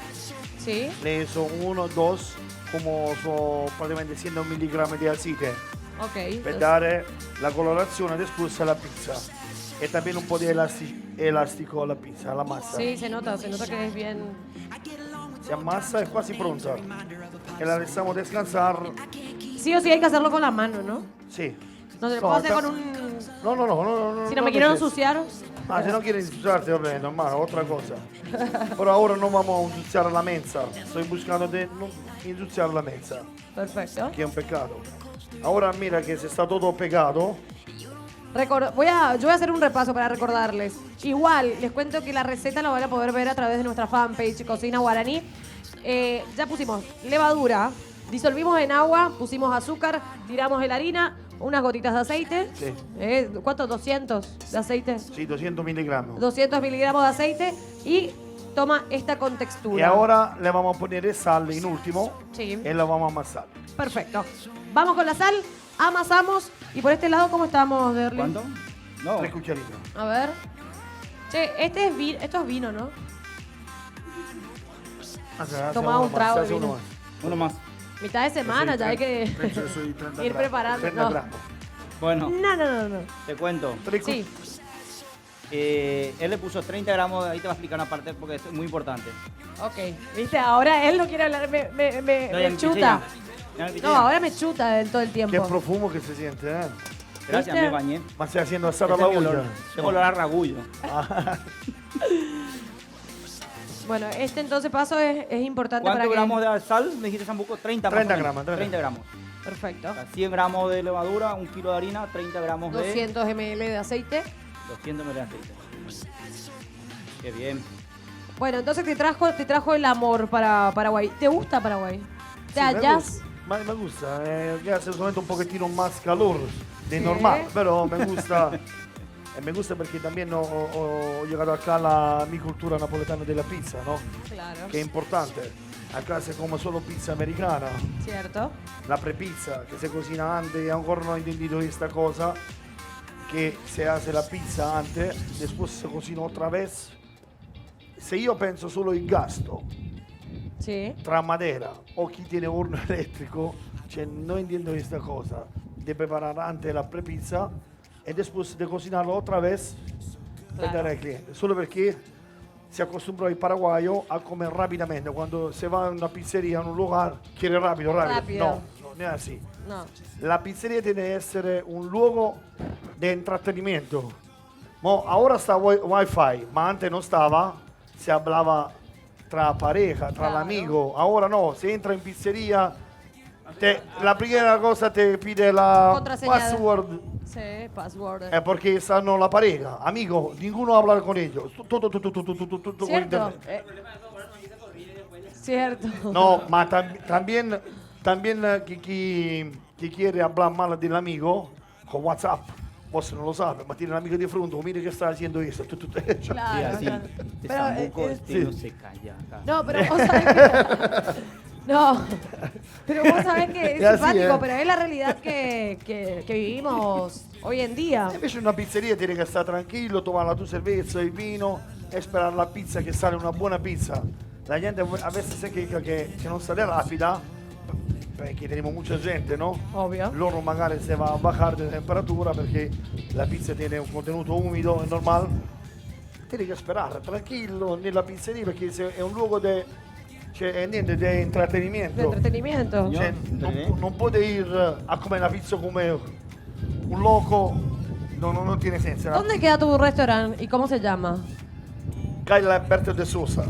[SPEAKER 1] Sí.
[SPEAKER 3] le hizo 1, 2, como son praticamente 100 miligramos de aceite,
[SPEAKER 1] Ok.
[SPEAKER 3] per dare la colorazione después a la pizza. Y también un poco de elástico a la pizza, a la masa.
[SPEAKER 1] Sí, se nota que es bien.
[SPEAKER 3] Se amasa, es casi pronta. Y la dejamos descansar.
[SPEAKER 1] Sí o sí hay que hacerlo con la mano, ¿no?
[SPEAKER 3] Sí.
[SPEAKER 1] No se lo
[SPEAKER 3] No,
[SPEAKER 1] puedo hacer
[SPEAKER 3] acá-
[SPEAKER 1] con un...
[SPEAKER 3] No.
[SPEAKER 1] Si no me quiero ensuciar.
[SPEAKER 3] Ah, si no quieres ensuciarte, vabbè, normal, otra cosa. Pero ahora no vamos a ensuciar la mesa. Estoy buscando de no ensuciar la mesa,
[SPEAKER 1] Perfecto.
[SPEAKER 3] que es un pecado. Ahora mira que se está todo pegado.
[SPEAKER 1] Yo voy a hacer un repaso para recordarles. Igual, les cuento que la receta la van a poder ver a través de nuestra fanpage Cocina Guaraní. Ya pusimos levadura, disolvimos en agua, pusimos azúcar, tiramos la harina, unas gotitas de aceite.
[SPEAKER 3] Sí.
[SPEAKER 1] ¿Cuánto? ¿200 de aceite?
[SPEAKER 3] Sí, 200 miligramos.
[SPEAKER 1] 200 miligramos de aceite y toma esta contextura.
[SPEAKER 3] Y ahora le vamos a poner sal en último
[SPEAKER 1] Sí.
[SPEAKER 3] y lo vamos a amasar.
[SPEAKER 1] Perfecto. Vamos con la sal, amasamos. Y por este lado, ¿cómo estamos, Derly?
[SPEAKER 2] ¿Cuánto? No.
[SPEAKER 3] 3 cucharitas.
[SPEAKER 1] A ver. Che, esto es vino, ¿no? Toma un trago de vino.
[SPEAKER 2] Uno más.
[SPEAKER 1] Mitad de semana, ya hay que ir preparando.
[SPEAKER 3] 30
[SPEAKER 1] No.
[SPEAKER 3] gramos.
[SPEAKER 2] Bueno,
[SPEAKER 1] No.
[SPEAKER 2] te cuento.
[SPEAKER 1] Sí.
[SPEAKER 2] Él le puso 30 gramos, ahí te va a explicar una parte porque es muy importante.
[SPEAKER 1] Ok. ¿Viste? Ahora él no quiere hablar, me
[SPEAKER 2] No, ya me
[SPEAKER 1] chuta.
[SPEAKER 2] piché ya. Ya me piché
[SPEAKER 1] No,
[SPEAKER 2] ya.
[SPEAKER 1] ahora me chuta todo el
[SPEAKER 3] Qué
[SPEAKER 1] tiempo.
[SPEAKER 3] profumo que se siente, ¿eh?
[SPEAKER 2] Gracias,
[SPEAKER 1] ¿Viste?
[SPEAKER 2] me bañé.
[SPEAKER 3] Ma stai haciendo asada
[SPEAKER 2] Ese
[SPEAKER 3] la
[SPEAKER 2] es mi olor.
[SPEAKER 3] uña.
[SPEAKER 2] Tengo olor a ragullo.
[SPEAKER 1] Bueno, este entonces paso es importante para
[SPEAKER 2] ¿Cuántos
[SPEAKER 1] que...
[SPEAKER 2] gramos de sal? Me dijiste, Sambuco, 30
[SPEAKER 3] 30
[SPEAKER 2] más o menos.
[SPEAKER 3] gramos,
[SPEAKER 2] 30 gramos.
[SPEAKER 1] Perfecto.
[SPEAKER 2] O sea, 100 gramos de levadura, 1 kilo de harina, 30 gramos de...
[SPEAKER 1] 200 ml de aceite.
[SPEAKER 2] 200 ml de aceite. Qué bien.
[SPEAKER 1] Bueno, entonces te trajo el amor para Paraguay. ¿Te gusta Paraguay? ¿Te
[SPEAKER 3] Sí,
[SPEAKER 1] hallas?
[SPEAKER 3] me gusta, que hace solamente un pochettino más calor de
[SPEAKER 1] Sí.
[SPEAKER 3] normal, pero me gusta. Me gusta porque también ho llegado acá a mi cultura napoletana de la pizza, ¿no?
[SPEAKER 1] Claro.
[SPEAKER 3] Que es importante. Acá se come solo pizza americana,
[SPEAKER 1] ¿Cierto?
[SPEAKER 3] la prepizza que se cocina antes, y ancora no he entendido esta cosa, que se hace la pizza antes, después se cocina otra vez. Se io penso solo il gasto
[SPEAKER 1] Sí.
[SPEAKER 3] tra madera o chi tiene horno eléctrico, cioè no entiendo esta cosa, de preparar antes la prepizza e después de cocinarlo otra vez per
[SPEAKER 1] Claro.
[SPEAKER 3] dare al cliente, solo perché si acostumbró el paraguayo a comer rápidamente, cuando se va a una pizzeria, en un lugar, quiere rápido.
[SPEAKER 1] Rápido.
[SPEAKER 3] No, no es así.
[SPEAKER 1] No.
[SPEAKER 3] La pizzeria tiene que ser un luogo de entretenimiento. Ahora está Wi-Fi, ma antes no estaba, se hablaba tra pareja, tra
[SPEAKER 1] Claro.
[SPEAKER 3] amigo. Ahora no, se entra en pizzeria, la primera cosa te pide la
[SPEAKER 1] Contraseña.
[SPEAKER 3] password,
[SPEAKER 1] Sí, password.
[SPEAKER 3] porque sanno la pareja. Amigo, ninguno habla con ellos. Todo con
[SPEAKER 1] ¿Cierto?
[SPEAKER 3] internet.
[SPEAKER 1] Cierto.
[SPEAKER 3] No, ma también chi quiere hablar mal del amigo con WhatsApp. Vos no lo sabes, ma tiene un amigo di fronte, mire che sta haciendo eso.
[SPEAKER 2] Sí,
[SPEAKER 1] Claro.
[SPEAKER 2] así.
[SPEAKER 1] claro.
[SPEAKER 2] Este
[SPEAKER 1] Pero,
[SPEAKER 2] Sambuco este no
[SPEAKER 3] sí.
[SPEAKER 2] se calla acá.
[SPEAKER 1] no, pero vos sabés que... No, pero vos sabés que es
[SPEAKER 3] Es así,
[SPEAKER 1] simpático,
[SPEAKER 3] ¿eh?
[SPEAKER 1] pero es la realidad que vivimos hoy en día.
[SPEAKER 3] Invece una pizzeria tiene che stare tranquillo, tomare la tua cerveza, il vino e sperare la pizza che sale una buona pizza. La gente a veces se queja che non sale rápida, perché tenemos mucha gente, ¿no?
[SPEAKER 1] Obvio.
[SPEAKER 3] Loro magari se va a bajar de temperatura perché la pizza tiene un contenuto umido, è normal. Tieni che sperare tranquillo nella pizzeria perché è un luogo di
[SPEAKER 1] De
[SPEAKER 3] intrattenimento.
[SPEAKER 1] entretenimiento.
[SPEAKER 2] Yo-
[SPEAKER 3] Cioè, non puoi ir a comer la pizza come un loco, non tiene senso.
[SPEAKER 1] ¿Dónde queda tu restaurante y cómo se llama?
[SPEAKER 3] Calle Alberto de Sousa,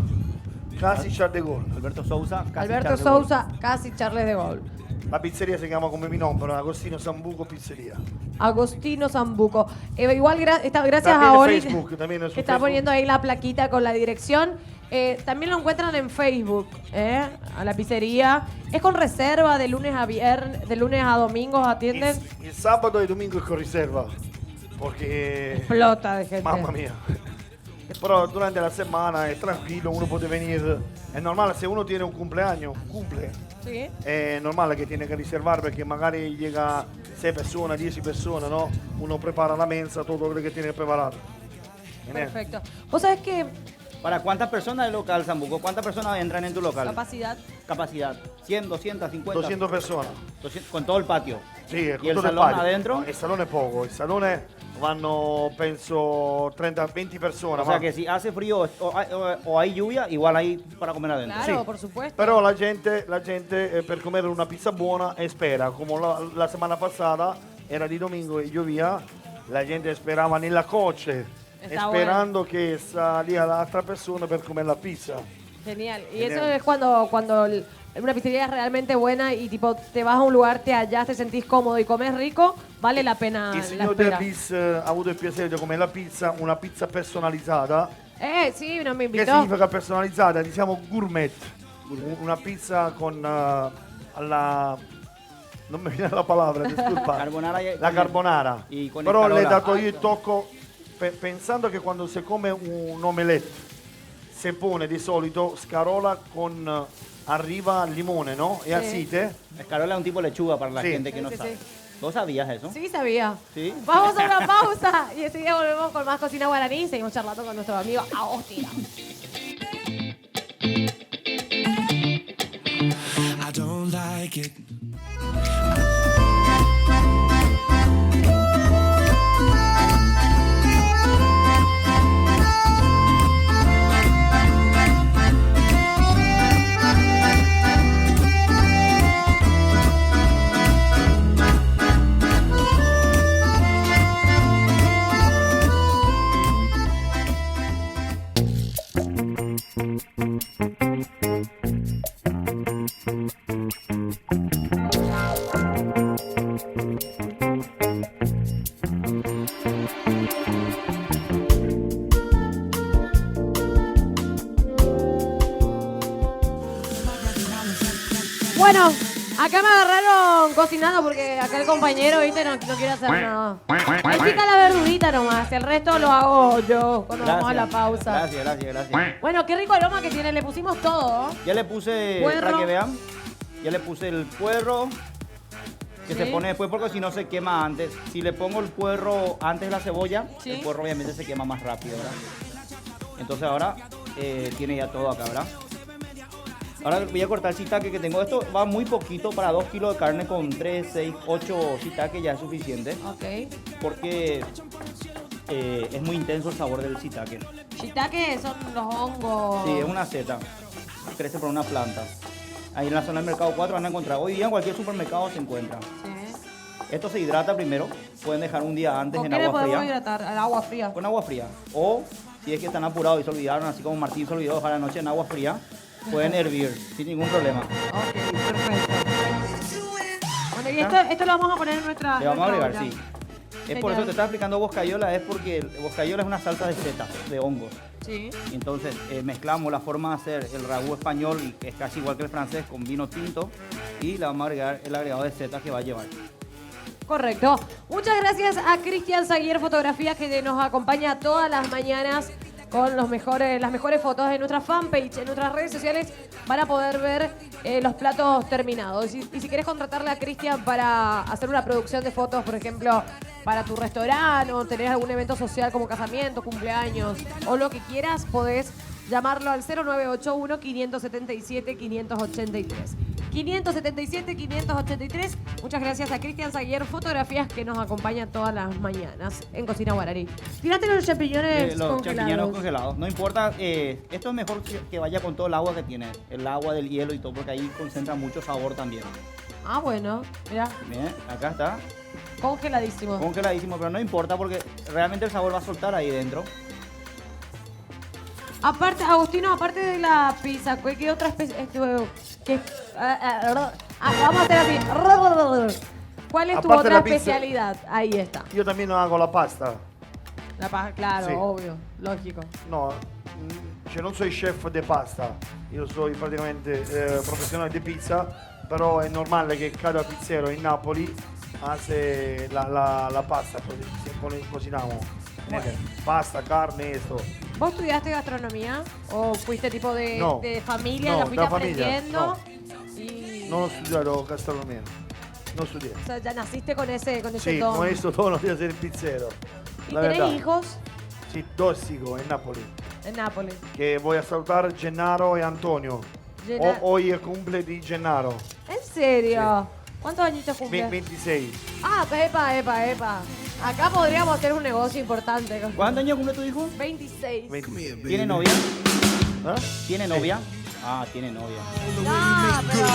[SPEAKER 3] casi Charles de Gaulle.
[SPEAKER 2] Alberto Sousa. casi
[SPEAKER 1] Alberto
[SPEAKER 2] Charles de Gaulle.
[SPEAKER 1] Sousa, casi Charles de Gaulle.
[SPEAKER 3] La pizzeria si chiama come mi nome, però Agostino Sambuco Pizzeria.
[SPEAKER 1] Agostino Sambuco. Igual gracias
[SPEAKER 3] También
[SPEAKER 1] a
[SPEAKER 3] en
[SPEAKER 1] Oli
[SPEAKER 3] Facebook, también en su
[SPEAKER 1] que está
[SPEAKER 3] Facebook.
[SPEAKER 1] poniendo ahí la plaquita con la dirección. También lo encuentran en Facebook, a la pizzería. Es con reserva de lunes a viernes, de lunes a domingos atienden.
[SPEAKER 3] Il sabato e il domingo è con riserva. Perché...
[SPEAKER 1] Explota de gente.
[SPEAKER 3] Mamma mia. Però durante la settimana è tranquillo, uno può venire. È normale, se uno tiene un cumpleaños,
[SPEAKER 1] Sí.
[SPEAKER 3] è normale che tiene che riservare perché magari llega 6 persone, 10 persone, no? Uno prepara la mensa, todo lo que tiene que preparar.
[SPEAKER 1] Perfecto. Vos sabés que
[SPEAKER 2] ¿Para cuántas personas el local, Sambuco? ¿Cuántas personas entran en tu local?
[SPEAKER 1] capacidad.
[SPEAKER 2] Capacidad. 100, 200, 50.
[SPEAKER 3] 200 persone.
[SPEAKER 2] 200, con todo el patio.
[SPEAKER 3] Sì,
[SPEAKER 2] ¿Y el
[SPEAKER 3] tutto
[SPEAKER 2] salón
[SPEAKER 3] patio.
[SPEAKER 2] adentro?
[SPEAKER 3] No, il salone è poco, il salone vanno penso 30-20 persone.
[SPEAKER 2] O sea que si hace frío o hay lluvia, igual hay para comer adentro.
[SPEAKER 1] Claro,
[SPEAKER 3] Sì.
[SPEAKER 1] por supuesto.
[SPEAKER 3] Però la gente per comer una pizza buona spera, come la settimana passata era di domingo e llovia, la gente sperava nella coche,
[SPEAKER 1] Está
[SPEAKER 3] sperando che salía l'altra persona per comer la pizza.
[SPEAKER 1] Genial. Y
[SPEAKER 3] Genial.
[SPEAKER 1] eso es cuando una pizzería es realmente buena y tipo te vas a un lugar, te hallás, te sentís cómodo y comes rico, vale la pena
[SPEAKER 3] Il
[SPEAKER 1] la
[SPEAKER 3] signor
[SPEAKER 1] espera.
[SPEAKER 3] Derlis ha avuto il piacere di comere la pizza, una pizza personalizzata.
[SPEAKER 1] Sí, no me
[SPEAKER 3] Che
[SPEAKER 1] invitó.
[SPEAKER 3] significa personalizzata? Diciamo gourmet. Una pizza con alla... Non mi viene la parola, disculpa.
[SPEAKER 2] Carbonara
[SPEAKER 3] La carbonara.
[SPEAKER 2] Y con
[SPEAKER 3] Però le ho
[SPEAKER 2] escarola.
[SPEAKER 3] dato io il tocco pensando che quando si come un omelette si pone di solito scarola con arriba limone, no? E aceite.
[SPEAKER 2] Escarola es un tipo de lechuga para la
[SPEAKER 3] Sí.
[SPEAKER 2] gente que no
[SPEAKER 1] Sí, sí,
[SPEAKER 2] sabe.
[SPEAKER 1] sí.
[SPEAKER 2] ¿Vos sabías eso?
[SPEAKER 1] Sí, sabía.
[SPEAKER 2] Sí.
[SPEAKER 1] Vamos a una pausa y enseguida volvemos con más cocina guaraní y seguimos charlando con nuestro amigo Agostino.
[SPEAKER 5] I don't like it.
[SPEAKER 1] Bueno, acá me agarraron cocinando porque acá el compañero, viste, no quiere hacer nada. Él pica la verdurita nomás, el resto lo hago yo cuando vamos a la pausa.
[SPEAKER 2] Gracias.
[SPEAKER 1] Bueno, qué rico aroma que tiene, le pusimos todo.
[SPEAKER 2] Ya le puse,
[SPEAKER 1] Puerro.
[SPEAKER 2] para que vean, ya le puse el puerro, que
[SPEAKER 1] Sí.
[SPEAKER 2] se pone después porque si no se quema antes. Si le pongo el puerro antes de la cebolla,
[SPEAKER 1] Sí.
[SPEAKER 2] el puerro obviamente se quema más rápido, ¿verdad? Entonces ahora tiene ya todo acá, ¿verdad? Ahora voy a cortar el shiitake que tengo. Esto va muy poquito para 2 kilos de carne con 3, 6, 8 shiitake ya es suficiente.
[SPEAKER 1] Ok.
[SPEAKER 2] Porque es muy intenso el sabor del shiitake.
[SPEAKER 1] Shiitake son los hongos.
[SPEAKER 2] Sí, es una seta. Crece por una planta. Ahí en la zona del Mercado 4 van a encontrar. Hoy día en cualquier supermercado se encuentra.
[SPEAKER 1] Sí.
[SPEAKER 2] Esto se hidrata primero. Pueden dejar un día antes
[SPEAKER 1] ¿Con
[SPEAKER 2] en
[SPEAKER 1] qué le
[SPEAKER 2] agua
[SPEAKER 1] podemos
[SPEAKER 2] fría.
[SPEAKER 1] hidratar? Al agua fría.
[SPEAKER 2] Con agua fría. O si es que están apurados y se olvidaron, así como Martín se olvidó dejar la noche en agua fría, pueden hervir sin ningún problema.
[SPEAKER 1] Ok, perfecto. Bueno, y esto lo vamos a poner en nuestra.
[SPEAKER 2] Le vamos a
[SPEAKER 1] nuestra
[SPEAKER 2] agregar,
[SPEAKER 1] olla.
[SPEAKER 2] sí. Es por eso que te estaba explicando boscayola, es porque el boscayola es una salsa de setas, de hongos.
[SPEAKER 1] Sí.
[SPEAKER 2] Y entonces mezclamos la forma de hacer el ragú español, y que es casi igual que el francés, con vino tinto, y le vamos a agregar el agregado de setas que va a llevar.
[SPEAKER 1] Correcto. Muchas gracias a Cristian Zaguier Fotografías que nos acompaña todas las mañanas con las mejores fotos en nuestra fanpage, en nuestras redes sociales, van a poder ver los platos terminados. Y si querés contratarle a Cristian para hacer una producción de fotos, por ejemplo, para tu restaurante o tener algún evento social como casamiento, cumpleaños o lo que quieras, podés llamarlo al 0981-577-583. 577-583. Muchas gracias a Cristian Zaguier Fotografías que nos acompaña todas las mañanas en Cocina Guaraní. Tiraste los champiñones
[SPEAKER 2] Los champiñones
[SPEAKER 1] congelados.
[SPEAKER 2] congelados. No importa, esto es mejor que vaya con todo el agua que tiene. El agua del hielo y todo, porque ahí concentra mucho sabor también.
[SPEAKER 1] Ah, bueno, mira,
[SPEAKER 2] Bien, acá está.
[SPEAKER 1] congeladísimo.
[SPEAKER 2] Congeladísimo, pero no importa porque realmente el sabor va a soltar ahí dentro.
[SPEAKER 1] Aparte, Agustino, aparte de la pizza, ¿qué otra especie? Vamos a hacer así. ¿Cuál es tu
[SPEAKER 3] Aparte de
[SPEAKER 1] otra
[SPEAKER 3] la pizza.
[SPEAKER 1] especialidad? Ahí está.
[SPEAKER 3] Io también hago la pasta.
[SPEAKER 1] Claro,
[SPEAKER 3] Sì.
[SPEAKER 1] obvio, lógico.
[SPEAKER 3] No, cioè non sono chef di pasta, io sono praticamente professionale di pizza, però è normale che cada pizzero in Napoli hace la pasta, cocinamos. Pasta, carne, eso.
[SPEAKER 1] ¿Vos estudiaste gastronomía? ¿O fuiste tipo de,
[SPEAKER 3] No.
[SPEAKER 1] de familia,
[SPEAKER 3] No,
[SPEAKER 1] la fuiste
[SPEAKER 3] da familia,
[SPEAKER 1] aprendiendo?
[SPEAKER 3] no.
[SPEAKER 1] Y,
[SPEAKER 3] Non ho studiato gastronomia, non studié.
[SPEAKER 1] o sea, ya naciste con ese
[SPEAKER 3] Sì,
[SPEAKER 1] don.
[SPEAKER 3] con questo tono di essere pizzero.
[SPEAKER 1] ¿Y
[SPEAKER 3] La
[SPEAKER 1] tenés
[SPEAKER 3] verdad.
[SPEAKER 1] hijos
[SPEAKER 3] Sì, dos hijos en Napoli.
[SPEAKER 1] en Nápoles?
[SPEAKER 3] Che voy a salutare Gennaro e Antonio. Hoy es cumple di Gennaro,
[SPEAKER 1] ¿En serio? ¿Cuántos añitos cumple?
[SPEAKER 3] 26.
[SPEAKER 1] Ah, epa. Acá podríamos hacer un negocio importante.
[SPEAKER 2] ¿Cuántos años cumple tu hijo?
[SPEAKER 1] 26.
[SPEAKER 3] 26.
[SPEAKER 2] ¿Tiene novia?
[SPEAKER 3] ¿Ah?
[SPEAKER 2] ¿Tiene novia? Ah, tiene novia.
[SPEAKER 1] No, pero...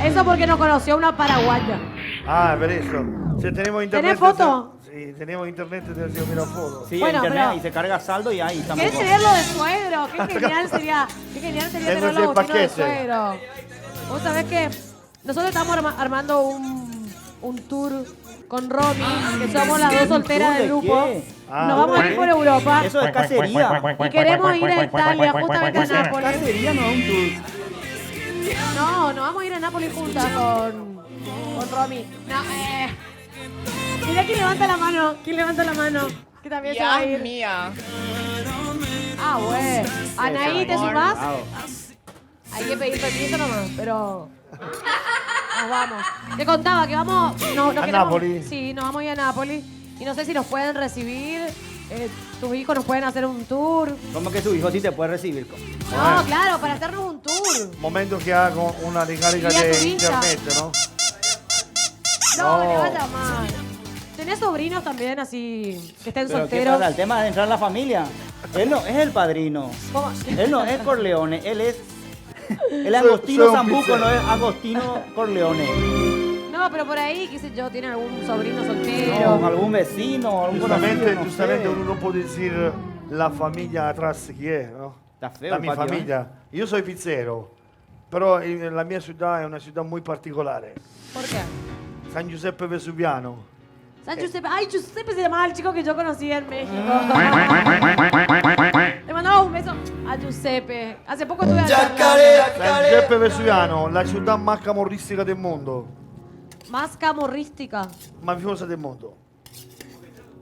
[SPEAKER 1] Eso porque nos conoció una paraguaya.
[SPEAKER 3] Ah, per eso. Se tenemos internet.
[SPEAKER 1] ¿Tenés foto?
[SPEAKER 3] Sí, tenemos internet de Río Mirafoto.
[SPEAKER 2] Sí,
[SPEAKER 1] Bueno,
[SPEAKER 2] internet
[SPEAKER 1] pero-
[SPEAKER 2] y se carga saldo y ahí estamos.
[SPEAKER 1] ¿Querés tenerlo de suegro? Qué genial sería
[SPEAKER 3] Tengo
[SPEAKER 1] tenerlo
[SPEAKER 3] ese
[SPEAKER 1] a Agustino de
[SPEAKER 3] paquete.
[SPEAKER 1] suegro. Vos sabés que nosotros estamos armando un tour con Romy, que somos las dos solteras del
[SPEAKER 2] ¿De
[SPEAKER 1] grupo.
[SPEAKER 2] qué?
[SPEAKER 3] Ah,
[SPEAKER 1] Nos vamos a ir por Europa
[SPEAKER 2] Eso es cacería.
[SPEAKER 1] y queremos ir a Italia, justamente a Nápoles.
[SPEAKER 2] Cacería no es un tour.
[SPEAKER 1] No, nos vamos a ir a Nápoles juntas con Romy. No, Mira quién levanta la mano, que también se va a ir.
[SPEAKER 7] mía.
[SPEAKER 1] Ah, bueno. Anaí, ¿te sumás?
[SPEAKER 2] Ah,
[SPEAKER 1] Hay que pedir permiso nomás, pero nos vamos. Te contaba que vamos... No
[SPEAKER 3] ¿A
[SPEAKER 1] queremos-
[SPEAKER 3] Nápoles?
[SPEAKER 1] Sí, nos vamos a ir a Nápoles. Y no sé si nos pueden recibir. Tus hijos nos pueden hacer un tour.
[SPEAKER 2] ¿Cómo que su hijo sí te puede recibir?
[SPEAKER 1] No, claro, para hacernos un tour.
[SPEAKER 3] Momento que hago una descarga
[SPEAKER 1] Vía
[SPEAKER 3] de
[SPEAKER 1] turista.
[SPEAKER 3] internet, ¿no?
[SPEAKER 1] No,
[SPEAKER 3] No.
[SPEAKER 1] le va a llamar. ¿Tenés sobrinos también así que estén
[SPEAKER 2] ¿Pero qué
[SPEAKER 1] solteros?
[SPEAKER 2] pasa? El tema de entrar en la familia. Él no es el padrino.
[SPEAKER 1] ¿Cómo?
[SPEAKER 2] Él no es Corleone. Él es
[SPEAKER 3] Soy
[SPEAKER 2] Agostino
[SPEAKER 3] un
[SPEAKER 2] Zambuco,
[SPEAKER 3] pizzero.
[SPEAKER 2] no es Agostino Corleone.
[SPEAKER 1] No, pero por ahí, qué sé yo, tiene algún sobrino
[SPEAKER 2] No,
[SPEAKER 1] soltero.
[SPEAKER 2] algún vecino, algún
[SPEAKER 3] Giustamente,
[SPEAKER 2] conocido, no
[SPEAKER 3] giustamente
[SPEAKER 2] sé.
[SPEAKER 3] uno non può dire la famiglia atrás chi è, no?
[SPEAKER 2] Está feo
[SPEAKER 3] La
[SPEAKER 2] el
[SPEAKER 3] mia
[SPEAKER 2] patio,
[SPEAKER 3] famiglia. Io sono pizzero, però la mia città è una città molto particolare.
[SPEAKER 1] ¿Por qué?
[SPEAKER 3] San Giuseppe Vesuviano.
[SPEAKER 1] San Giuseppe. Ay, Giuseppe se llamaba el chico que yo conocí en México. Le mandaba un beso a Giuseppe. Hace poco estuve allá.
[SPEAKER 3] San Giuseppe Vesuviano, la città más camorristica del mondo.
[SPEAKER 1] Más camorrística.
[SPEAKER 3] Mafiosa del mondo.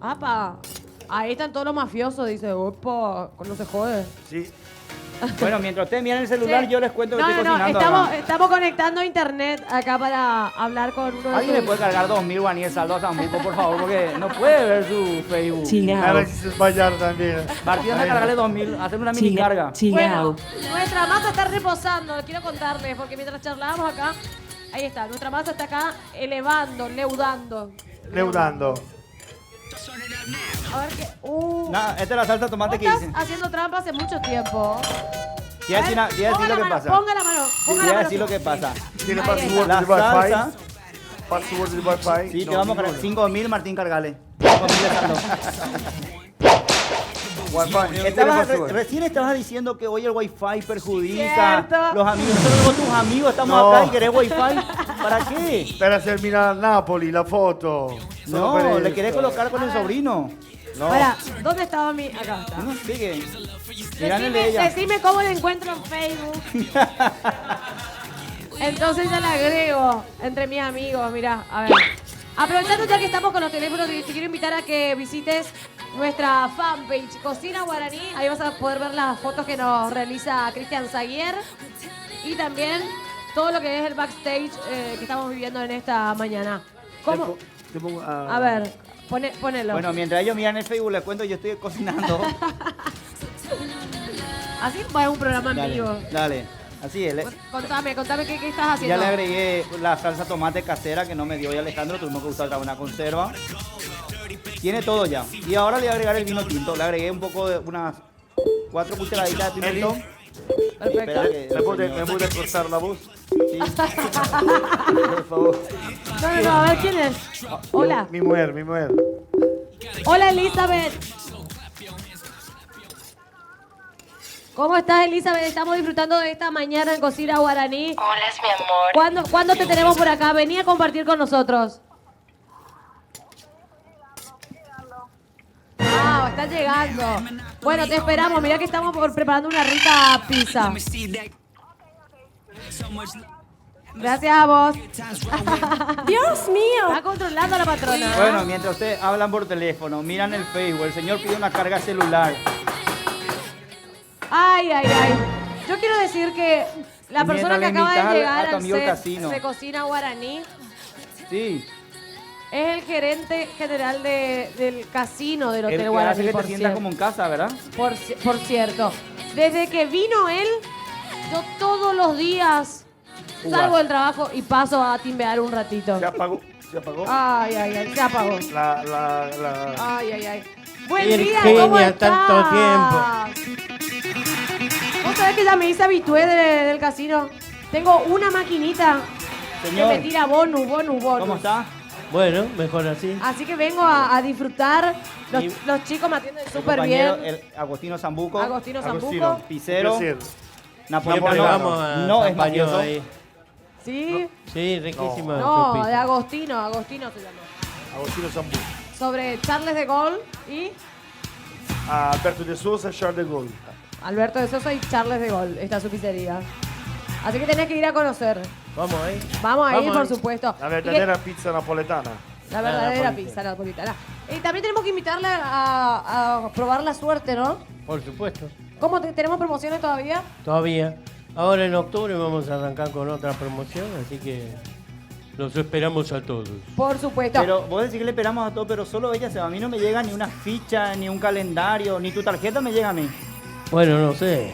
[SPEAKER 1] Apa. Ahí están todos los mafiosos, dice. Opa, no se jode.
[SPEAKER 3] Sì.
[SPEAKER 2] Bueno, mientras ustedes miran el celular,
[SPEAKER 1] Sí.
[SPEAKER 2] yo les cuento que
[SPEAKER 1] No,
[SPEAKER 2] estoy
[SPEAKER 1] no,
[SPEAKER 2] cocinando. acá.
[SPEAKER 1] estamos conectando a internet acá para hablar con uno de
[SPEAKER 2] ¿Alguien le
[SPEAKER 1] sus-
[SPEAKER 2] puede cargar 2.000 guaníes saldo a Zambuco, por favor? Porque no puede ver su Facebook.
[SPEAKER 3] Ahora ci si sbagliare también.
[SPEAKER 2] Martín, anda a cargarle 2.000, hacer una mini carga.
[SPEAKER 1] Bueno, nuestra masa está reposando, quiero contarles, porque mientras charlábamos acá, ahí está, nuestra masa está acá leudando.
[SPEAKER 3] Leudando.
[SPEAKER 1] A ver qué.
[SPEAKER 2] Nada, esta es la salsa de tomate
[SPEAKER 1] Vos
[SPEAKER 2] que
[SPEAKER 1] estás
[SPEAKER 2] hice.
[SPEAKER 1] haciendo trampa hace mucho tiempo.
[SPEAKER 2] Te voy a decir
[SPEAKER 1] A ver,
[SPEAKER 2] te voy a decir
[SPEAKER 1] ponga
[SPEAKER 2] lo que
[SPEAKER 1] la mano,
[SPEAKER 2] pasa.
[SPEAKER 1] Ponga la mano,
[SPEAKER 2] Te
[SPEAKER 1] ponga
[SPEAKER 2] voy
[SPEAKER 1] la
[SPEAKER 2] a
[SPEAKER 1] mano.
[SPEAKER 2] decir lo que pasa.
[SPEAKER 3] Tiene
[SPEAKER 1] Ahí
[SPEAKER 3] password
[SPEAKER 2] La
[SPEAKER 3] di wifi.
[SPEAKER 2] salsa,
[SPEAKER 3] Password di wifi.
[SPEAKER 2] sí, te
[SPEAKER 3] No,
[SPEAKER 2] vamos a cargar
[SPEAKER 3] ninguno.
[SPEAKER 2] 5.000, Martín, cargale. 5.000 de saldo.
[SPEAKER 3] Wifi, no tiene
[SPEAKER 2] Estabas-
[SPEAKER 3] password.
[SPEAKER 2] recién estabas diciendo que hoy el wifi perjudica
[SPEAKER 1] Cierto.
[SPEAKER 2] los amigos. Nosotros tus amigos estamos
[SPEAKER 3] No.
[SPEAKER 2] acá y querés wifi. ¿Para qué?
[SPEAKER 3] Per hacer mirar Napoli, la foto. Solo per
[SPEAKER 2] No,
[SPEAKER 3] eso.
[SPEAKER 2] le querés colocar con el sobrino.
[SPEAKER 3] No.
[SPEAKER 1] Para, ¿dónde estaba mi...? Acá está.
[SPEAKER 2] No, sigue. Mirá el de ella.
[SPEAKER 1] Decime cómo le encuentro en Facebook. Entonces ya la agrego entre mis amigos, mirá, a ver. Aprovechando ya que estamos con los teléfonos, te quiero invitar a que visites nuestra fanpage Cocina Guaraní. Ahí vas a poder ver las fotos que nos realiza Cristian Zaguier. Y también todo lo que es el backstage que estamos viviendo en esta mañana. ¿Cómo?
[SPEAKER 3] Te pongo,
[SPEAKER 1] A ver, ponelo.
[SPEAKER 2] Bueno, mientras ellos miran el Facebook, les cuento, yo estoy cocinando.
[SPEAKER 1] Así va un programa en
[SPEAKER 2] Dale,
[SPEAKER 1] vivo.
[SPEAKER 2] dale. Así es.
[SPEAKER 1] Contame qué estás
[SPEAKER 2] Ya
[SPEAKER 1] haciendo.
[SPEAKER 2] le agregué la salsa tomate casera que no me dio hoy Alejandro, tuvimos que usar otra una conserva. Tiene todo ya. Y ahora le voy a agregar el vino tinto. Le agregué un poco de unas 4 cucharaditas de pimentón.
[SPEAKER 1] Perfecto.
[SPEAKER 2] Espera que
[SPEAKER 3] ¿Me
[SPEAKER 2] el
[SPEAKER 3] puede
[SPEAKER 2] señor-
[SPEAKER 3] cortar la voz?
[SPEAKER 2] Sí. Por favor.
[SPEAKER 1] No, a ver quién es. Hola.
[SPEAKER 3] Mi mujer, mi mujer.
[SPEAKER 1] Hola, Elizabeth. ¿Cómo estás, Elizabeth? Estamos disfrutando de esta mañana en Cocina Guaraní.
[SPEAKER 4] Hola, mi amor.
[SPEAKER 1] ¿Cuándo te tenemos por acá? Vení a compartir con nosotros. Wow, están llegando. Bueno, te esperamos. Mira que estamos preparando una rica pizza. Gracias a vos.
[SPEAKER 6] Dios mío.
[SPEAKER 1] Está controlando a la patrona.
[SPEAKER 2] Bueno, mientras ustedes hablan por teléfono, miran el Facebook, el señor pide una carga celular.
[SPEAKER 1] Ay, ay, ay. Yo quiero decir que la
[SPEAKER 2] Y
[SPEAKER 1] persona que
[SPEAKER 2] mientras
[SPEAKER 1] acaba
[SPEAKER 2] le
[SPEAKER 1] de
[SPEAKER 2] invitas
[SPEAKER 1] llegar
[SPEAKER 2] a tu
[SPEAKER 1] al
[SPEAKER 2] amigo el
[SPEAKER 1] set
[SPEAKER 2] casino.
[SPEAKER 1] de Cocina Guaraní
[SPEAKER 2] Sí.
[SPEAKER 1] es el gerente general del casino del
[SPEAKER 2] El
[SPEAKER 1] Hotel
[SPEAKER 2] que
[SPEAKER 1] Guaraní.
[SPEAKER 2] hace que te
[SPEAKER 1] por
[SPEAKER 2] sientas
[SPEAKER 1] cierto.
[SPEAKER 2] como en casa, ¿verdad?
[SPEAKER 1] Por cierto, desde que vino él, yo todos los días
[SPEAKER 2] Jugás.
[SPEAKER 1] salgo del trabajo y paso a timbear un ratito.
[SPEAKER 3] Se apagó. Se apagó.
[SPEAKER 1] Ay, ay, ay, se apagó.
[SPEAKER 3] La...
[SPEAKER 1] Ay, ay, ay. Buen
[SPEAKER 9] Virginia,
[SPEAKER 1] día, ¿cómo estás?
[SPEAKER 9] tanto
[SPEAKER 1] ¿Vos sabés que ya me hice habitué del casino? Tengo una maquinita
[SPEAKER 2] Señor,
[SPEAKER 1] que me tira bonus.
[SPEAKER 2] ¿cómo está?
[SPEAKER 9] Bueno, mejor así.
[SPEAKER 1] Así que vengo a disfrutar. Los,
[SPEAKER 9] Y-
[SPEAKER 1] los chicos me atienden
[SPEAKER 2] El
[SPEAKER 1] súper
[SPEAKER 2] compañero,
[SPEAKER 1] bien.
[SPEAKER 2] el Agostino Zambuco,
[SPEAKER 1] Agostino Zambuco.
[SPEAKER 3] Agostino.
[SPEAKER 2] Picero,
[SPEAKER 3] Placer.
[SPEAKER 2] napolitano.
[SPEAKER 9] Siempre vamos a
[SPEAKER 2] No es
[SPEAKER 9] San Paño
[SPEAKER 2] mafioso.
[SPEAKER 9] ahí.
[SPEAKER 1] ¿Sí?
[SPEAKER 9] Sí, riquísima.
[SPEAKER 1] No,
[SPEAKER 9] chupita.
[SPEAKER 1] de Agostino se llama.
[SPEAKER 3] Agostino Zambù.
[SPEAKER 1] Sobre Charles de Gaulle y
[SPEAKER 3] Alberto de Sousa, Charles de Gaulle.
[SPEAKER 1] Alberto de Sosa y Charles de Gaulle. Está su pizzería. Así que tenés que ir a conocer.
[SPEAKER 9] Vamos ahí.
[SPEAKER 1] Vamos a ir, por
[SPEAKER 9] ahí.
[SPEAKER 1] supuesto.
[SPEAKER 3] La
[SPEAKER 1] Y
[SPEAKER 3] verdadera pizza napoletana.
[SPEAKER 1] la verdadera
[SPEAKER 9] napolitana.
[SPEAKER 1] pizza napolitana. Y también tenemos que invitarle a probar la suerte, ¿no?
[SPEAKER 9] Por supuesto.
[SPEAKER 1] ¿Cómo tenemos promociones todavía?
[SPEAKER 9] Todavía. Ahora en octubre vamos a arrancar con otra promoción, así que los esperamos a todos.
[SPEAKER 1] Por supuesto.
[SPEAKER 2] Pero vos decís que le esperamos a todos, pero solo ella se va. A mí no me llega ni una ficha, ni un calendario, ni tu tarjeta me llega a mí.
[SPEAKER 9] Bueno, no sé.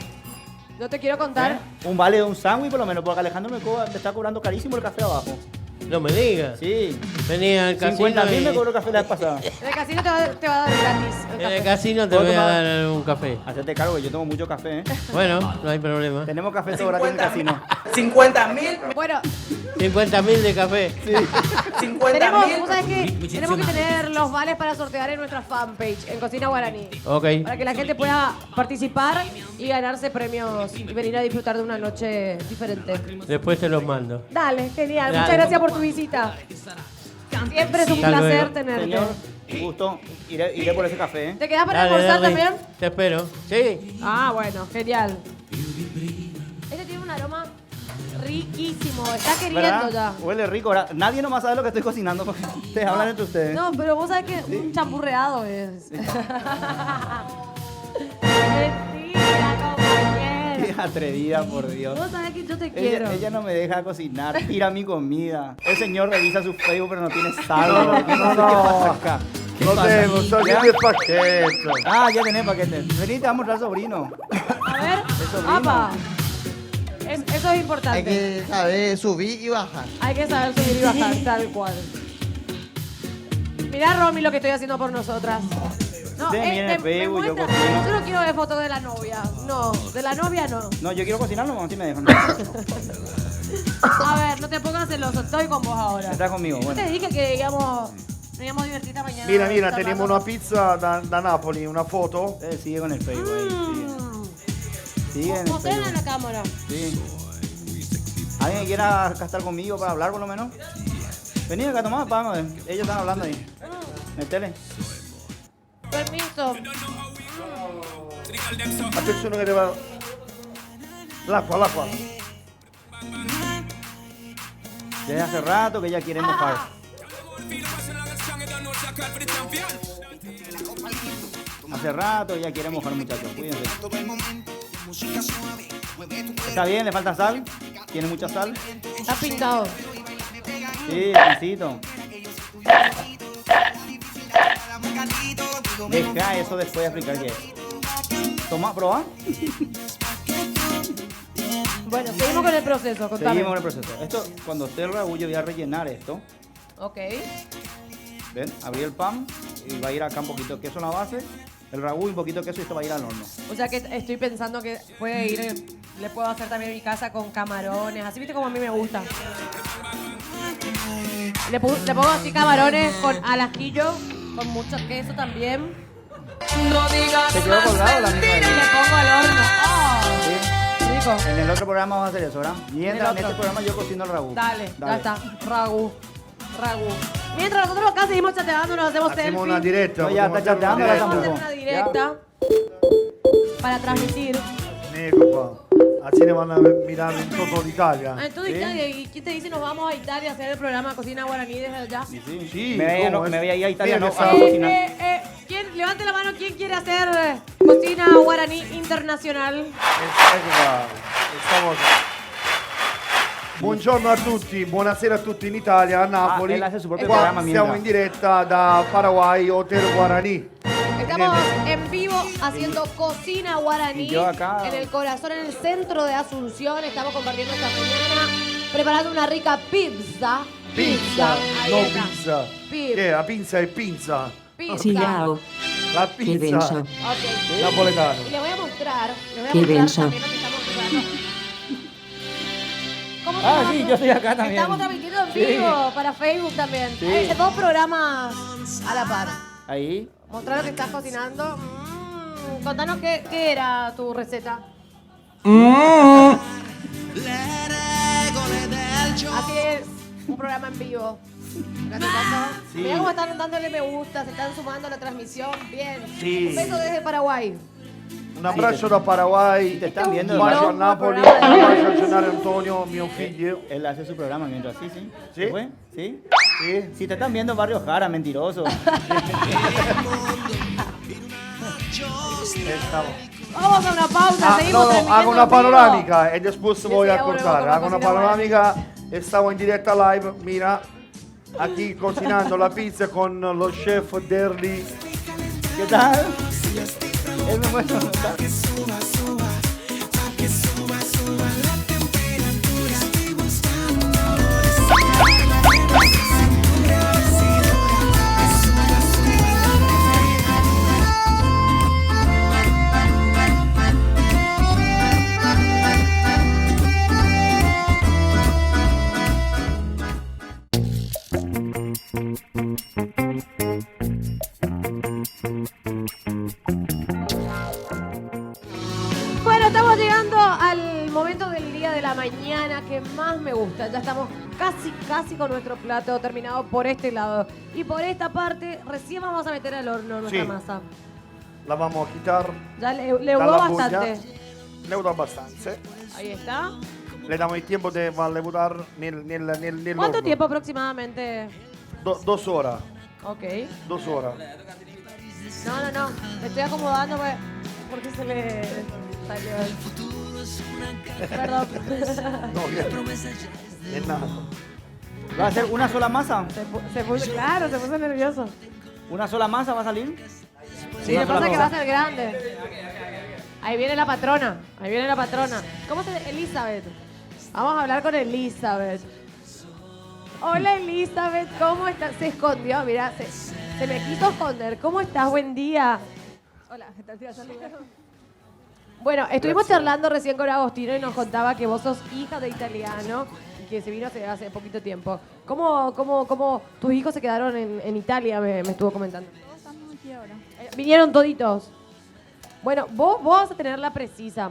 [SPEAKER 1] Yo te quiero contar.
[SPEAKER 2] ¿Eh? Un vale de un sándwich por lo menos, porque Alejandro me está cobrando carísimo el café abajo.
[SPEAKER 9] No me digas.
[SPEAKER 2] Sí.
[SPEAKER 9] Vení al casino
[SPEAKER 2] 50.000 me
[SPEAKER 9] y
[SPEAKER 2] cobró el café la vez pasada.
[SPEAKER 1] En el casino te va a dar gratis el
[SPEAKER 9] en
[SPEAKER 1] café.
[SPEAKER 9] el casino te
[SPEAKER 2] ¿Puedo
[SPEAKER 9] voy a
[SPEAKER 2] tomar?
[SPEAKER 9] dar un café.
[SPEAKER 2] Hacerte cargo, que yo tomo mucho café, ¿eh?
[SPEAKER 9] Bueno, no hay problema.
[SPEAKER 2] Tenemos café todo gratis en el casino.
[SPEAKER 4] 50.000.
[SPEAKER 1] Bueno,
[SPEAKER 9] 50.000 de café.
[SPEAKER 1] vos sabés que tenemos que tener los vales para sortear en nuestra fanpage, en Cocina Guaraní.
[SPEAKER 9] Ok.
[SPEAKER 1] Para que la gente pueda participar y ganarse premios y venir a disfrutar de una noche diferente.
[SPEAKER 9] Después te los mando.
[SPEAKER 1] Dale, genial.
[SPEAKER 9] Dale.
[SPEAKER 1] Muchas gracias por tu visita. Siempre es un
[SPEAKER 9] Hasta
[SPEAKER 1] placer
[SPEAKER 9] luego.
[SPEAKER 1] tenerte.
[SPEAKER 2] Señor, un gusto. Iré por ese café, ¿eh?
[SPEAKER 1] ¿Te quedás para
[SPEAKER 9] Dale,
[SPEAKER 1] almorzar
[SPEAKER 9] dale.
[SPEAKER 1] también?
[SPEAKER 9] Te espero. Sí.
[SPEAKER 1] Ah, bueno, genial. Este tiene un aroma riquísimo. Está queriendo
[SPEAKER 2] ¿Verdad?
[SPEAKER 1] ya.
[SPEAKER 2] Huele rico. Ahora, nadie nomás sabe lo que estoy cocinando porque ustedes hablan entre ustedes.
[SPEAKER 1] No, pero vos sabés que un champurreado es. Mentira, compañero.
[SPEAKER 2] Qué atrevida, por Dios.
[SPEAKER 1] Vos sabés que yo te quiero.
[SPEAKER 2] Ella no me deja cocinar, tira mi comida. El señor revisa su Facebook, pero no tiene saldo.
[SPEAKER 3] No,
[SPEAKER 2] Yo no sé
[SPEAKER 3] no.
[SPEAKER 2] qué pasa acá. ¿Qué
[SPEAKER 3] No
[SPEAKER 2] pasa?
[SPEAKER 3] tengo,
[SPEAKER 2] ¿Ya?
[SPEAKER 3] soy de paquete.
[SPEAKER 2] Ah, ya tenés paquete. Vení, te vamos a mostrar al sobrino.
[SPEAKER 1] A ver.
[SPEAKER 2] sobrino.
[SPEAKER 1] Apa. Eso es importante.
[SPEAKER 10] Hay que saber subir y bajar.
[SPEAKER 1] Hay que saber subir y bajar, tal cual. Mirá, Romy, lo que estoy haciendo por nosotras. No,
[SPEAKER 2] Ustedes miren el
[SPEAKER 1] me
[SPEAKER 2] Facebook, yo
[SPEAKER 1] muestra-
[SPEAKER 2] cocino.
[SPEAKER 1] yo no quiero ver fotos de la novia. No, de la novia no.
[SPEAKER 2] No, yo quiero cocinarlo, mamá, si me dejan.
[SPEAKER 1] A ver, no te pongas celoso, estoy con vos ahora.
[SPEAKER 2] Está conmigo,
[SPEAKER 1] Yo
[SPEAKER 2] bueno.
[SPEAKER 1] te dije que íbamos a divertir esta mañana.
[SPEAKER 3] Mira,
[SPEAKER 1] charlando.
[SPEAKER 3] tenemos una pizza da Napoli, una foto.
[SPEAKER 2] Sigue con el Facebook ahí, sigue en el
[SPEAKER 1] Mostrala en
[SPEAKER 2] Facebook.
[SPEAKER 1] la cámara.
[SPEAKER 2] Sí. ¿Alguien que quiera acá estar conmigo para hablar por lo menos? Vení acá, tomá, vamos. Ellos están hablando ahí. Metele.
[SPEAKER 1] Permiso.
[SPEAKER 3] Attenzione che deve... L'acqua.
[SPEAKER 2] Desde hace rato que ella quiere mojar. Hace rato ella quiere mojar, muchachos. Cuídense. ¿Está bien? ¿Le falta sal? ¿Tiene mucha sal?
[SPEAKER 1] Está pintado.
[SPEAKER 2] Sí, necesito. Deja eso después de explicar qué es. Toma, probá.
[SPEAKER 1] Bueno, seguimos con el proceso, contame.
[SPEAKER 2] Seguimos con el proceso. Esto, cuando esté el ragú, yo voy a rellenar esto.
[SPEAKER 1] Ok.
[SPEAKER 2] ¿Ven? Abrí el pan y va a ir acá un poquito de queso en la base. El ragú y un poquito de queso y esto va a ir al horno.
[SPEAKER 1] O sea que estoy pensando que puede ir, le puedo hacer también en mi casa con camarones, así viste como a mí me gusta. Le pongo así camarones con al ajillo, con mucho queso también.
[SPEAKER 2] ¿Se quedó colgado la misma
[SPEAKER 1] Y le pongo al horno. ¡Oh!
[SPEAKER 2] Sí.
[SPEAKER 1] Rico.
[SPEAKER 2] En el otro programa vamos a hacer eso, ¿verdad? Mientras en
[SPEAKER 1] otro.
[SPEAKER 2] este programa yo cocino el ragú.
[SPEAKER 1] Dale, ya está. Ragú. Mientras nosotros acá seguimos chateando, nos hacemos
[SPEAKER 3] Hacemos
[SPEAKER 1] selfie.
[SPEAKER 3] una directa.
[SPEAKER 2] No, ya
[SPEAKER 3] podemos
[SPEAKER 2] está
[SPEAKER 3] hacer una
[SPEAKER 2] chateando, ya
[SPEAKER 1] Vamos a hacer
[SPEAKER 3] directa.
[SPEAKER 1] una directa para transmitir.
[SPEAKER 3] Ecco qua. Así le van a mirar en toda l'Italia.
[SPEAKER 1] Ah, entonces, Italia, ¿y quién te dice nos vamos a Italia a hacer el programa Cocina Guaraní desde allá?
[SPEAKER 3] Sí,
[SPEAKER 2] me voy a ir a Italia
[SPEAKER 3] Mira,
[SPEAKER 2] no,
[SPEAKER 3] que
[SPEAKER 2] a
[SPEAKER 3] sabe.
[SPEAKER 2] cocinar.
[SPEAKER 1] ¿Quién, levante la mano, ¿quién quiere hacer Cocina Guaraní Internacional?
[SPEAKER 3] Ecco qua. Stavo... Buongiorno a tutti, buonasera a tutti in Italia, a Napoli.
[SPEAKER 2] él hace su propio
[SPEAKER 3] Qua
[SPEAKER 2] programa
[SPEAKER 3] siamo
[SPEAKER 2] mientras.
[SPEAKER 3] in diretta da Paraguay, Hotel Guaraní.
[SPEAKER 1] Estamos en vivo haciendo Cocina Guaraní
[SPEAKER 2] Y yo acá-
[SPEAKER 1] en el corazón, en el centro de Asunción. Estamos compartiendo esta mañana, preparando una rica pizza.
[SPEAKER 3] Pizza,
[SPEAKER 1] Ahí
[SPEAKER 3] no
[SPEAKER 1] está.
[SPEAKER 3] pizza.
[SPEAKER 1] Pizza.
[SPEAKER 3] Che, la pizza è pizza.
[SPEAKER 1] Pizza.
[SPEAKER 3] La pizza
[SPEAKER 1] Ok.
[SPEAKER 3] napoletano.
[SPEAKER 1] Y le voy a mostrar,
[SPEAKER 8] Qué
[SPEAKER 1] también
[SPEAKER 8] bella.
[SPEAKER 1] lo que estamos preparando. ¿Cómo
[SPEAKER 2] Ah,
[SPEAKER 1] se
[SPEAKER 2] sí,
[SPEAKER 1] llama?
[SPEAKER 2] yo estoy acá también.
[SPEAKER 1] Estamos transmitiendo en
[SPEAKER 2] Sí.
[SPEAKER 1] vivo para Facebook también.
[SPEAKER 2] Sí.
[SPEAKER 1] Hay dos programas a la par.
[SPEAKER 2] Ahí.
[SPEAKER 1] Mostrar lo que estás cocinando. Contanos qué era tu receta. Así es, un programa en vivo.
[SPEAKER 2] Sí.
[SPEAKER 1] Mira cómo están dándole me gusta, se están sumando a la transmisión. Bien.
[SPEAKER 3] Sí.
[SPEAKER 1] Un beso desde Paraguay.
[SPEAKER 3] Un abbraccio da Paraguay.
[SPEAKER 2] Te están viendo.
[SPEAKER 3] Un bacio a
[SPEAKER 1] Quilombo,
[SPEAKER 3] Napoli, un
[SPEAKER 1] programa de-
[SPEAKER 3] bacio a Gennaro Antonio, mio figlio.
[SPEAKER 2] Él hace su programa mientras. Sí, sí.
[SPEAKER 3] ¿Sí?
[SPEAKER 2] ¿Se fue? Sí.
[SPEAKER 3] Sì?
[SPEAKER 2] Si te están viendo Barrio Jara, mentiroso.
[SPEAKER 1] Vamos a una pausa,
[SPEAKER 3] Ah,
[SPEAKER 1] seguimos
[SPEAKER 3] no,
[SPEAKER 1] transmitiendo
[SPEAKER 3] hago una
[SPEAKER 1] en vivo.
[SPEAKER 3] panoramica e después
[SPEAKER 1] Sí,
[SPEAKER 3] voy
[SPEAKER 1] sí,
[SPEAKER 3] a
[SPEAKER 1] ahora
[SPEAKER 3] cortar.
[SPEAKER 1] vamos a
[SPEAKER 3] Hago una
[SPEAKER 1] cocinar
[SPEAKER 3] panoramica. Estamos en directa live. Mira, aquí cocinando la pizza con lo chef Derli.
[SPEAKER 2] ¿Qué tal? Él me muestra.
[SPEAKER 1] Bueno, estamos llegando al momento del día de la mañana que más me gusta. Ya estamos casi con nuestro plato terminado por este lado. Y por esta parte, recién vamos a meter al horno nuestra
[SPEAKER 3] Sí.
[SPEAKER 1] masa.
[SPEAKER 3] La vamos a quitar
[SPEAKER 1] Ya le udó
[SPEAKER 3] dalla
[SPEAKER 1] bastante.
[SPEAKER 3] foglia. Le udò abbastanza.
[SPEAKER 1] Ahí está.
[SPEAKER 3] Le damos el tiempo de levutar nel
[SPEAKER 1] ¿Cuánto
[SPEAKER 3] horno.
[SPEAKER 1] tiempo aproximadamente?
[SPEAKER 3] 2 horas.
[SPEAKER 1] Ok.
[SPEAKER 3] 2 horas.
[SPEAKER 1] No. Me estoy acomodando porque se me salió el... Perdón.
[SPEAKER 3] No, bien. Es nada.
[SPEAKER 2] ¿Va a hacer una sola masa?
[SPEAKER 1] Se puso, claro, se puso nervioso.
[SPEAKER 2] ¿Una sola masa va a salir?
[SPEAKER 1] Sí, lo que pasa es que va a ser grande. Ahí viene la patrona. ¿Cómo se Elizabeth? Vamos a hablar con Elizabeth. Hola Elizabeth, ¿cómo estás? Se escondió, mira, se me quiso esconder. ¿Cómo estás? Buen día.
[SPEAKER 7] Hola, ¿qué tal? Te saludo.
[SPEAKER 1] Bueno, estuvimos charlando recién con Agostino y nos contaba que vos sos hija de italiano y que se vino hace poquito tiempo. ¿Cómo tus hijos se quedaron en Italia? Me estuvo comentando.
[SPEAKER 7] Todos estamos aquí ahora.
[SPEAKER 1] Vinieron toditos. Bueno, vos vas a tener la precisa.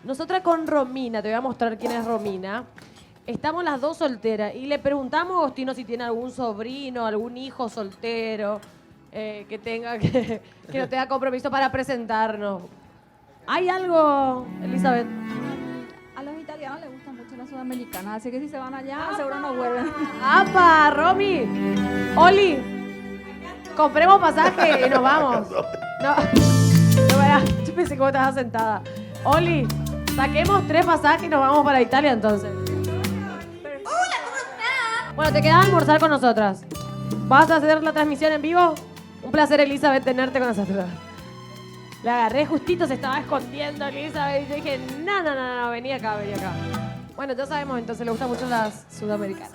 [SPEAKER 1] Nosotras con Romina, te voy a mostrar quién es Romina. Estamos las dos solteras y le preguntamos a Agostino si tiene algún sobrino, algún hijo soltero que no tenga compromiso para presentarnos. ¿Hay algo, Elizabeth?
[SPEAKER 7] A los italianos les gustan mucho las sudamericanas, así que si se van allá, seguro no vuelven.
[SPEAKER 1] ¡Apa, Romy! ¡Oli! Compremos pasaje y nos vamos. No, yo pensé que vos estabas sentada. Oli, saquemos 3 pasajes y nos vamos para Italia entonces.
[SPEAKER 4] Hola, ¿cómo estás?
[SPEAKER 1] Bueno, te quedas a almorzar con nosotras. ¿Vas a hacer la transmisión en vivo? Un placer, Elizabeth, tenerte con nosotros. La agarré justito, se estaba escondiendo Elizabeth. Y yo dije, no, vení acá. Bueno, ya sabemos, entonces le gustan mucho las sudamericanas.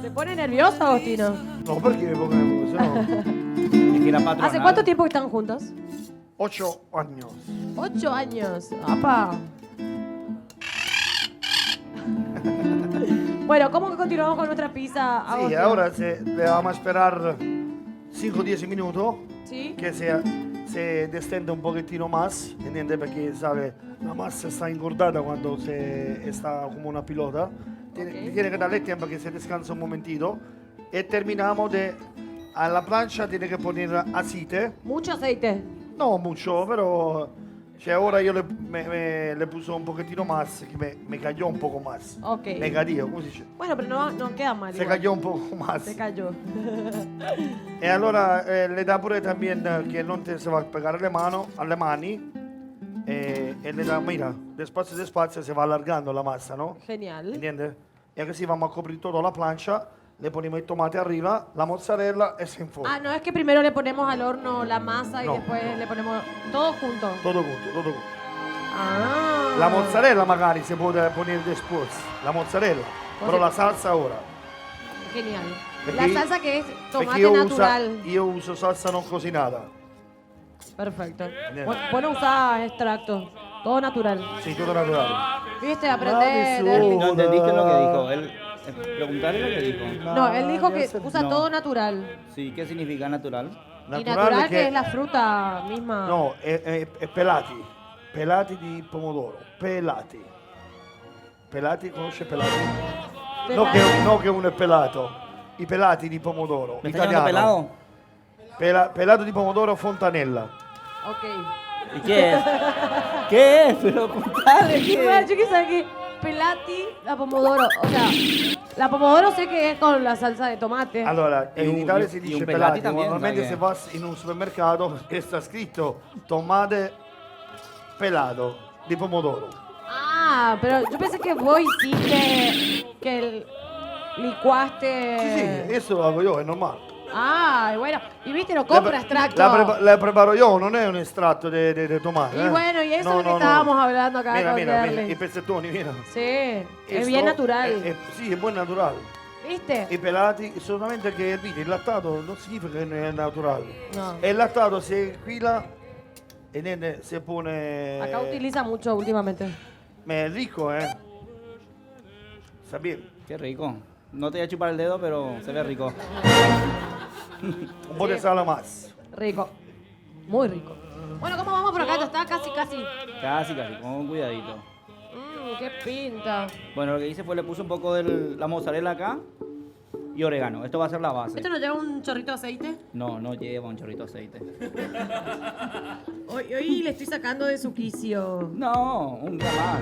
[SPEAKER 1] ¿Se pone nervioso, Agostino?
[SPEAKER 3] No, perché mi pongo nervoso? No.
[SPEAKER 2] Es que la patronal.
[SPEAKER 1] ¿Hace cuánto tiempo que están juntos?
[SPEAKER 3] 8 años.
[SPEAKER 1] 8 años. ¡Apa! Bueno, ¿cómo que continuamos con nuestra pizza,
[SPEAKER 3] Sí,
[SPEAKER 1] Agostino?
[SPEAKER 3] ahora le vamos a esperar 5-10 minutos
[SPEAKER 1] ¿Sí?
[SPEAKER 3] que se destende un pochettino más, ¿entiendes? Porque, sabe, la masa está engordada cuando se está como una pilota. Tiene que darle tiempo que se descanse un momentito. Y terminamos de... A la plancha tiene que poner aceite.
[SPEAKER 1] ¿Mucho aceite?
[SPEAKER 3] No mucho, pero... ahora yo le puse un poquitino más, que me cayó un poco más.
[SPEAKER 1] Ok.
[SPEAKER 3] Me cayó, ¿cómo se dice?
[SPEAKER 1] Bueno, pero no queda mal.
[SPEAKER 3] Se cayó un poco más.
[SPEAKER 1] Se cayó.
[SPEAKER 3] Y allora le da pure también que no te se va a pegar alle mani. Y le da, mira, despacio se va alargando la masa, ¿no?
[SPEAKER 1] Genial.
[SPEAKER 3] ¿Entiendes? Y así vamos a cubrir toda la plancha. Le ponemos el tomate arriba, la mozzarella y se informa.
[SPEAKER 1] Ah, no es que primero le ponemos al horno la masa y
[SPEAKER 3] No,
[SPEAKER 1] después
[SPEAKER 3] no.
[SPEAKER 1] le ponemos todo junto.
[SPEAKER 3] Todo junto, todo junto.
[SPEAKER 1] Ah.
[SPEAKER 3] La mozzarella magari se puede poner después, la mozzarella, pero la salsa ahora.
[SPEAKER 1] Genial.
[SPEAKER 3] Perché-
[SPEAKER 1] La salsa que es
[SPEAKER 3] Perché
[SPEAKER 1] tomate
[SPEAKER 3] io
[SPEAKER 1] natural.
[SPEAKER 3] io uso salsa non cocinata.
[SPEAKER 1] Perfecto.
[SPEAKER 3] Bien.
[SPEAKER 1] Bueno, usar extracto. Todo natural.
[SPEAKER 3] Sì, tutto naturale.
[SPEAKER 1] ¿Viste? Aprender.
[SPEAKER 3] Bravi,
[SPEAKER 2] No entendiste lo que dijo. Él, preguntarle lo que dijo.
[SPEAKER 1] No, él dijo que
[SPEAKER 3] Adesso-
[SPEAKER 1] usa
[SPEAKER 2] No.
[SPEAKER 1] todo natural.
[SPEAKER 2] Sí, ¿qué significa natural?
[SPEAKER 1] Y natural que es la fruta misma.
[SPEAKER 3] No, è pelati. Pelati di pomodoro. Pelati. Pelati, conosce pelati? No che uno è pelato. I pelati di pomodoro.
[SPEAKER 2] ¿Me estás llamando
[SPEAKER 3] Italiano.
[SPEAKER 2] pelado?
[SPEAKER 3] Pelato di pomodoro fontanella.
[SPEAKER 1] Ok.
[SPEAKER 2] ¿Y qué es? ¿Qué es? Pero contale
[SPEAKER 1] Bueno,
[SPEAKER 2] qué
[SPEAKER 1] yo quise saber que pelati, la pomodoro. O sea, la pomodoro sé que es con la salsa de tomate.
[SPEAKER 3] Allora,
[SPEAKER 2] E
[SPEAKER 3] in
[SPEAKER 2] un-
[SPEAKER 3] Italia
[SPEAKER 2] e
[SPEAKER 3] si
[SPEAKER 2] un
[SPEAKER 3] dice
[SPEAKER 2] pelati
[SPEAKER 3] pelati,
[SPEAKER 2] también,
[SPEAKER 3] normalmente
[SPEAKER 2] sai
[SPEAKER 3] se
[SPEAKER 2] che-
[SPEAKER 3] va in un supermercato e sta scritto tomate pelato di pomodoro.
[SPEAKER 1] Ah, pero yo pensé que vos hiciste que licuaste.
[SPEAKER 3] Sì, eso lo hago yo, è normale.
[SPEAKER 1] Ah, y bueno, y viste, lo compra extracto.
[SPEAKER 3] La preparo yo, non è un estratto di tomate.
[SPEAKER 1] Y bueno, y eso
[SPEAKER 3] No,
[SPEAKER 1] es lo que
[SPEAKER 3] no, no.
[SPEAKER 1] estábamos hablando acá
[SPEAKER 3] Mira,
[SPEAKER 1] con
[SPEAKER 3] mira,
[SPEAKER 1] Derli.
[SPEAKER 3] mira, i pezzettoni, mira.
[SPEAKER 1] Sí, es
[SPEAKER 3] Esto
[SPEAKER 1] bien natural.
[SPEAKER 3] sì, è buon naturale.
[SPEAKER 1] ¿Viste?
[SPEAKER 3] I pelati, solamente che il lattato non significa che non è naturale.
[SPEAKER 1] No.
[SPEAKER 3] Il lattato si quila e nene si pone...
[SPEAKER 1] Acá utiliza mucho últimamente.
[SPEAKER 3] Ma è ricco, Sta bien.
[SPEAKER 2] Qué rico. No te voy a chupar el dedo, pero se ve rico.
[SPEAKER 3] Un po' di sale más.
[SPEAKER 1] Rico. Muy rico. Bueno, ¿cómo vamos por acá? Ya está casi.
[SPEAKER 2] Casi, con cuidadito.
[SPEAKER 1] Qué pinta.
[SPEAKER 2] Bueno, lo que hice fue le puse un poco de la mozzarella acá y orégano. Esto va a ser la base.
[SPEAKER 1] ¿Esto nos lleva un chorrito de aceite?
[SPEAKER 2] No, no lleva un chorrito de aceite.
[SPEAKER 1] Hoy le estoy sacando de su quicio.
[SPEAKER 2] No, un día más.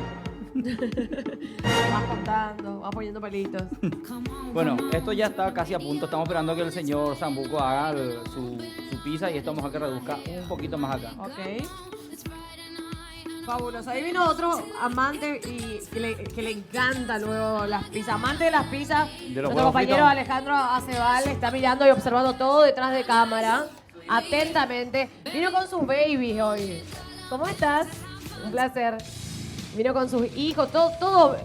[SPEAKER 1] Vas contando, vas poniendo pelitos.
[SPEAKER 2] Bueno, esto ya está casi a punto. Estamos esperando que el señor Sambuco haga su pizza y esto vamos a que reduzca un poquito más acá.
[SPEAKER 1] Ok. Fabuloso. Ahí vino otro amante y que le encanta luego las pizzas. Amante de las pizzas.
[SPEAKER 2] De los
[SPEAKER 1] Nuestro
[SPEAKER 2] huevos
[SPEAKER 1] compañero
[SPEAKER 2] fritos.
[SPEAKER 1] Alejandro Aceval está mirando y observando todo detrás de cámara. Atentamente. Vino con sus babies hoy. ¿Cómo estás? Un placer. Vino con sus hijos, todo.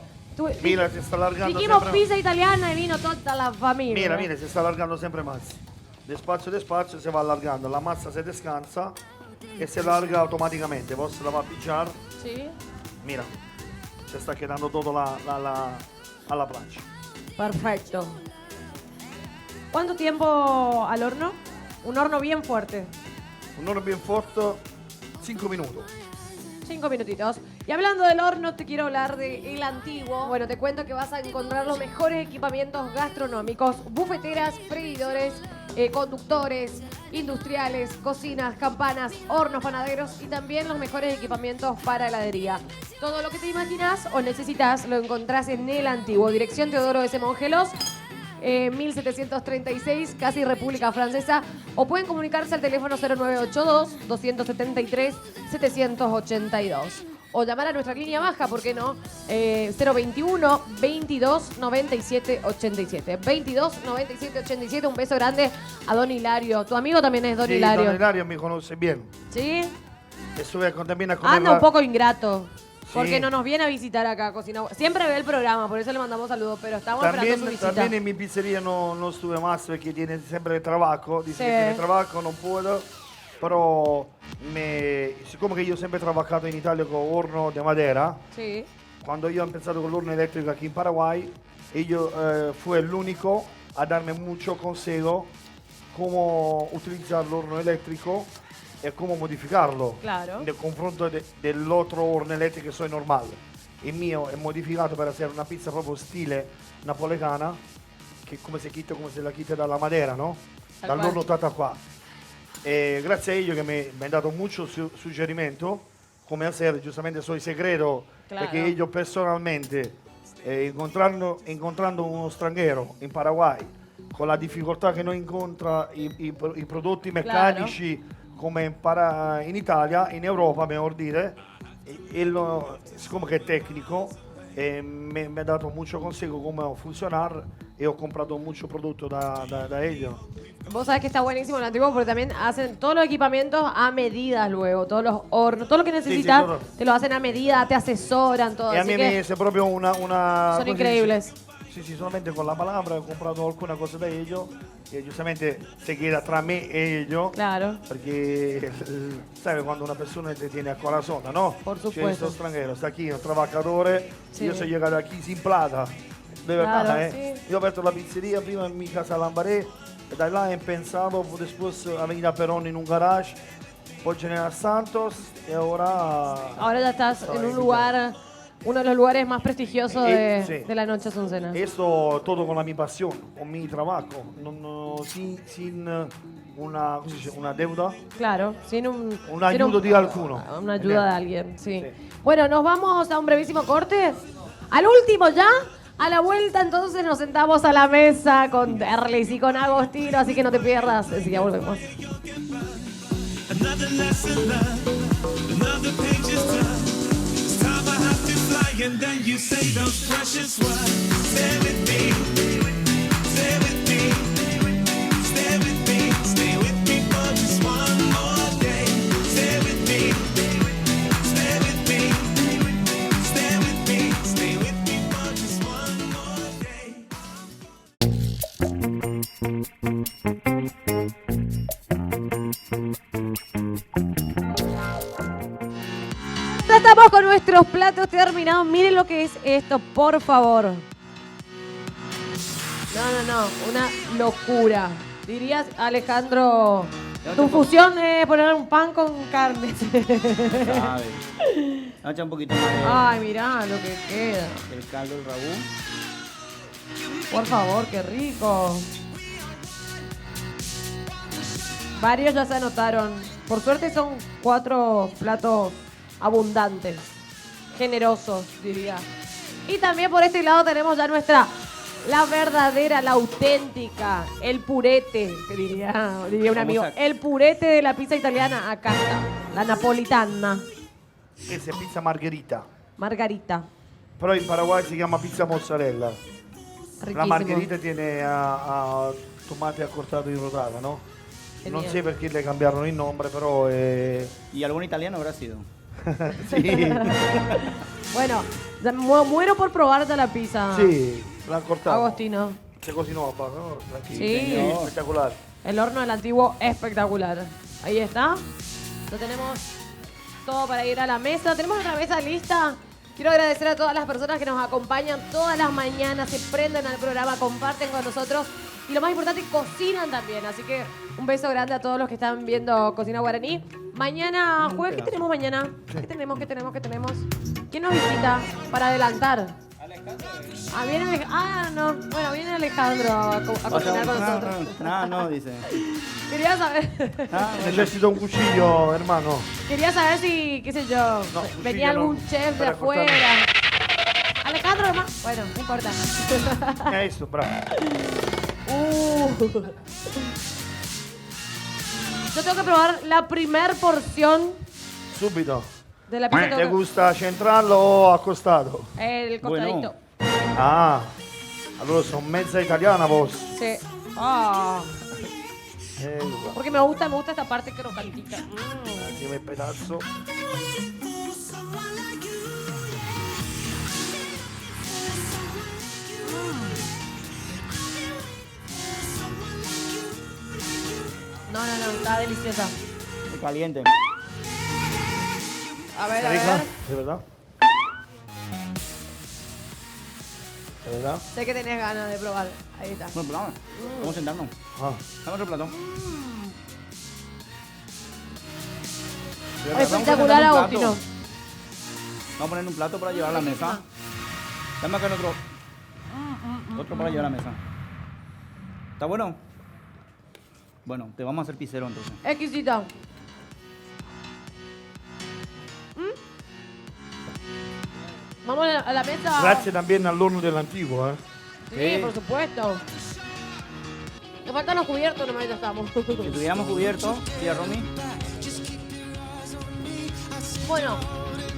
[SPEAKER 3] Mira, si sta allargando
[SPEAKER 1] Dijimos
[SPEAKER 3] sempre...
[SPEAKER 1] pizza italiana y vino toda la familia.
[SPEAKER 3] Mira, si sta allargando sempre más. Despacio si va allargando. La massa si descansa e si allarga automaticamente. Vos la va a pichar.
[SPEAKER 1] Sí.
[SPEAKER 3] Mira, se sta quedando todo alla plancha.
[SPEAKER 1] Perfecto. ¿Cuánto tiempo al horno? Un horno bien fuerte.
[SPEAKER 3] Un horno bien fuerte, 5 minutos.
[SPEAKER 1] 5 minutitos. Y hablando del horno, te quiero hablar de El Antiguo. Bueno, te cuento que vas a encontrar los mejores equipamientos gastronómicos, bufeteras, freidores, conductores, industriales, cocinas, campanas, hornos panaderos y también los mejores equipamientos para heladería. Todo lo que te imaginas o necesitas lo encontrás en El Antiguo. Dirección Teodoro S. Mongelos, 1736, casi República Francesa, o pueden comunicarse al teléfono 0982-273-782. O llamar a nuestra línea baja, ¿por qué no? 021 22 97 87. 22 97 87. Un beso grande a Don Hilario. Tu amigo también es Don
[SPEAKER 3] Sí,
[SPEAKER 1] Hilario.
[SPEAKER 3] Don Hilario me conoce bien.
[SPEAKER 1] ¿Sí?
[SPEAKER 3] Estuve también a comer.
[SPEAKER 1] Anda un poco ingrato. Porque
[SPEAKER 3] Sí.
[SPEAKER 1] no nos viene a visitar acá a Cocina. Siempre ve el programa, por eso le mandamos saludos, pero estamos
[SPEAKER 3] También,
[SPEAKER 1] esperando su visita.
[SPEAKER 3] también en mi pizzería no estuve más porque tiene siempre trabajo. Dice
[SPEAKER 1] Sí.
[SPEAKER 3] que tiene trabajo, no puedo. Pero siccome che io ho sempre trabajato in Italia con horno de madera,
[SPEAKER 1] Sí.
[SPEAKER 3] cuando yo he empezado con el horno eléctrico aquí en Paraguay, ellos fue el único a darme mucho consejo cómo utilizar el horno eléctrico e cómo modificarlo
[SPEAKER 1] Claro.
[SPEAKER 3] nel confronto dell'altro horno elettrico che sono normal. il mio è modificato per essere una pizza proprio stile napoletana, che come se la chita dalla Madera, no? Dall'orno tata qua. E grazie a ellos que me han dado mucho suggerimiento come hacer, giustamente soy segreto, perché ellos personalmente, incontrando uno straniero in Paraguay, con la difficoltà che noi incontra i prodotti meccanici come in Italia, in Europa, mejor dire, siccome che è tecnico, me ha dato mucho consejo cómo funcionar y he comprado mucho producto de ellos.
[SPEAKER 1] Vos sabés que está buenísimo el antiguo porque también hacen todos los equipamientos a medidas luego, todos los hornos, todo lo que necesitas te lo hacen a medida, te asesoran, todo.
[SPEAKER 3] Y a mí me es proprio una
[SPEAKER 1] son increíbles.
[SPEAKER 3] Sí, solamente con la palabra he comprado alguna cosa de ellos y giustamente se queda tra me y ellos.
[SPEAKER 1] Claro.
[SPEAKER 3] Porque, ¿sabes? Cuando una persona te tiene a corazón, ¿no?
[SPEAKER 1] Por supuesto.
[SPEAKER 3] Yo soy extranjero, está aquí, un trabajador,
[SPEAKER 1] sí.
[SPEAKER 3] Yo soy llegado aquí sin plata. De verdad,
[SPEAKER 1] claro,
[SPEAKER 3] sí. Yo he abierto la pizzería prima en mi casa a Lambaré, y de ahí he pensado después Avenida Perón en un garage, por General Santos, y ahora...
[SPEAKER 1] Ahora ya estás en un lugar, uno de los lugares más prestigiosos de la noche Azucena.
[SPEAKER 3] Esto todo con mi pasión, con mi trabajo, sin una deuda.
[SPEAKER 1] Claro, sin
[SPEAKER 3] una ayuda de alguno.
[SPEAKER 1] Una ayuda de alguien, sí. Bueno, nos vamos a un brevísimo corte. Al último ya. A la vuelta entonces nos sentamos a la mesa con Derlis y con Agostino, así que no te pierdas, así ya volvemos. Ya estamos con nuestros platos terminados. Miren lo que es esto, por favor. No, una locura. Dirías, Alejandro, tu fusión es poner un pan con carne.
[SPEAKER 2] Echa un poquito más
[SPEAKER 1] Ay, mirá lo que queda.
[SPEAKER 2] del caldo del ragú.
[SPEAKER 1] Por favor, qué rico. Varios ya se anotaron. Por suerte son 4 platos abundantes, generosos, diría. Y también por este lado tenemos ya la verdadera, la auténtica, el purete, que diría un amigo. El purete de la pizza italiana, acá está, la napolitana.
[SPEAKER 3] Esa es pizza margherita.
[SPEAKER 1] Margarita.
[SPEAKER 3] Pero en Paraguay se llama pizza mozzarella.
[SPEAKER 1] Riquísimo.
[SPEAKER 3] La margherita tiene a tomate cortado y rodada, ¿no?
[SPEAKER 1] Genial.
[SPEAKER 3] No sé por qué le cambiaron el nombre, pero...
[SPEAKER 2] ¿Y algún italiano habrá sido?
[SPEAKER 3] Sí.
[SPEAKER 1] Bueno, ya muero por probarte la pizza.
[SPEAKER 3] Sí, la cortamos.
[SPEAKER 1] Agostino.
[SPEAKER 3] Se cocinó papá, ¿no? Tranquilo.
[SPEAKER 1] Sí.
[SPEAKER 3] Espectacular.
[SPEAKER 1] El horno del antiguo, espectacular. Ahí está. Ya tenemos todo para ir a la mesa. Tenemos nuestra mesa lista. Quiero agradecer a todas las personas que nos acompañan todas las mañanas, se prenden al programa, comparten con nosotros y lo más importante, cocinan también. Así que un beso grande a todos los que están viendo Cocina Guaraní. Mañana, jueves, ¿qué tenemos mañana? ¿Qué tenemos? ¿Quién nos visita para adelantar? Alejandro. No. Bueno, viene Alejandro a cocinar con nosotros.
[SPEAKER 2] No, dice.
[SPEAKER 1] Quería saber.
[SPEAKER 3] Necesito un cuchillo, hermano.
[SPEAKER 1] Quería saber si, qué sé yo, venía algún chef de afuera. Alejandro, hermano. Bueno, no importa.
[SPEAKER 3] Eso, bravo.
[SPEAKER 1] Yo tengo que probar la primer porción
[SPEAKER 3] Subito.
[SPEAKER 1] de la pizza.
[SPEAKER 3] ¿Te gusta central o acostado?
[SPEAKER 1] El costadito.
[SPEAKER 3] Ah, allora sono mezza italiana vos.
[SPEAKER 1] Sí. Ah. Porque me gusta esta parte crocantita.
[SPEAKER 3] Dime il pedazo.
[SPEAKER 1] No, está deliciosa.
[SPEAKER 2] Muy caliente.
[SPEAKER 1] A ver, a
[SPEAKER 3] ¿Rica?
[SPEAKER 1] ver.
[SPEAKER 3] ¿De verdad? ¿De verdad?
[SPEAKER 1] Sé que tenés ganas de probar. Ahí está.
[SPEAKER 2] Bueno, pero vamos a sentarnos. Dame otro plato.
[SPEAKER 1] Espectacular, Agostino.
[SPEAKER 2] Vamos a poner un plato para llevar a la mesa. Dame acá el otro. Otro para llevar a la mesa. ¿Está bueno? Bueno, te vamos a hacer pisero entonces.
[SPEAKER 1] Exquisito. Vamos a la mesa.
[SPEAKER 3] Grazie también al horno del antiguo, ¿eh?
[SPEAKER 1] Sí, por supuesto. Nos faltan los cubiertos, nomás ya estamos.
[SPEAKER 2] Si tuviéramos cubierto, tía Romy.
[SPEAKER 1] Bueno,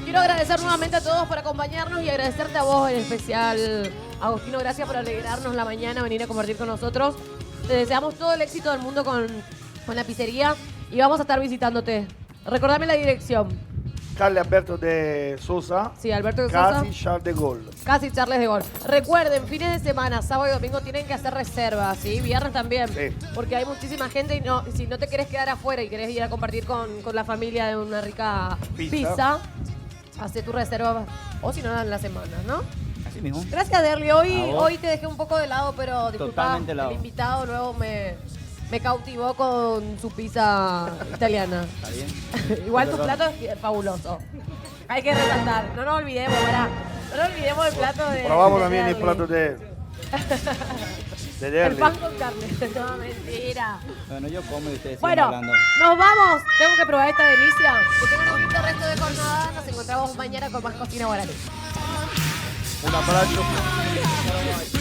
[SPEAKER 1] quiero agradecer nuevamente a todos por acompañarnos y agradecerte a vos en especial, Agostino, gracias por alegrarnos la mañana, venir a compartir con nosotros. Te deseamos todo el éxito del mundo con la pizzería y vamos a estar visitándote. Recordame la dirección.
[SPEAKER 3] Calle Alberto de Sosa.
[SPEAKER 1] Sí, Alberto de Sosa.
[SPEAKER 3] Casi Charles de Gaulle.
[SPEAKER 1] Casi Charles de Gaulle. Recuerden, fines de semana, sábado y domingo tienen que hacer reservas, ¿sí? Viernes también.
[SPEAKER 3] Sí.
[SPEAKER 1] Porque hay muchísima gente y no, si no te querés quedar afuera y querés ir a compartir con la familia de una rica pizza, hace tu reserva. O si no, en la semana, ¿no?
[SPEAKER 2] Así mismo.
[SPEAKER 1] Gracias, Derly. Hoy te dejé un poco de lado, pero disculpa,
[SPEAKER 2] Totalmente de lado.
[SPEAKER 1] el invitado luego me cautivó con su pizza italiana.
[SPEAKER 2] Está bien.
[SPEAKER 1] Igual tu plato es fabuloso. Hay que resaltar. No nos olvidemos, ¿verdad? No nos olvidemos del plato de.
[SPEAKER 3] Probamos
[SPEAKER 1] de
[SPEAKER 3] también el
[SPEAKER 1] Derly.
[SPEAKER 3] plato de
[SPEAKER 1] El
[SPEAKER 3] Derly.
[SPEAKER 1] pan con carne. No, mentira.
[SPEAKER 2] Bueno, yo como y ustedes siguen
[SPEAKER 1] Bueno,
[SPEAKER 2] hablando.
[SPEAKER 1] nos vamos. Tengo que probar esta delicia. Que tengan un lindo resto de jornada. Nos encontramos mañana con más cocina guaraní.
[SPEAKER 3] Un abrazo.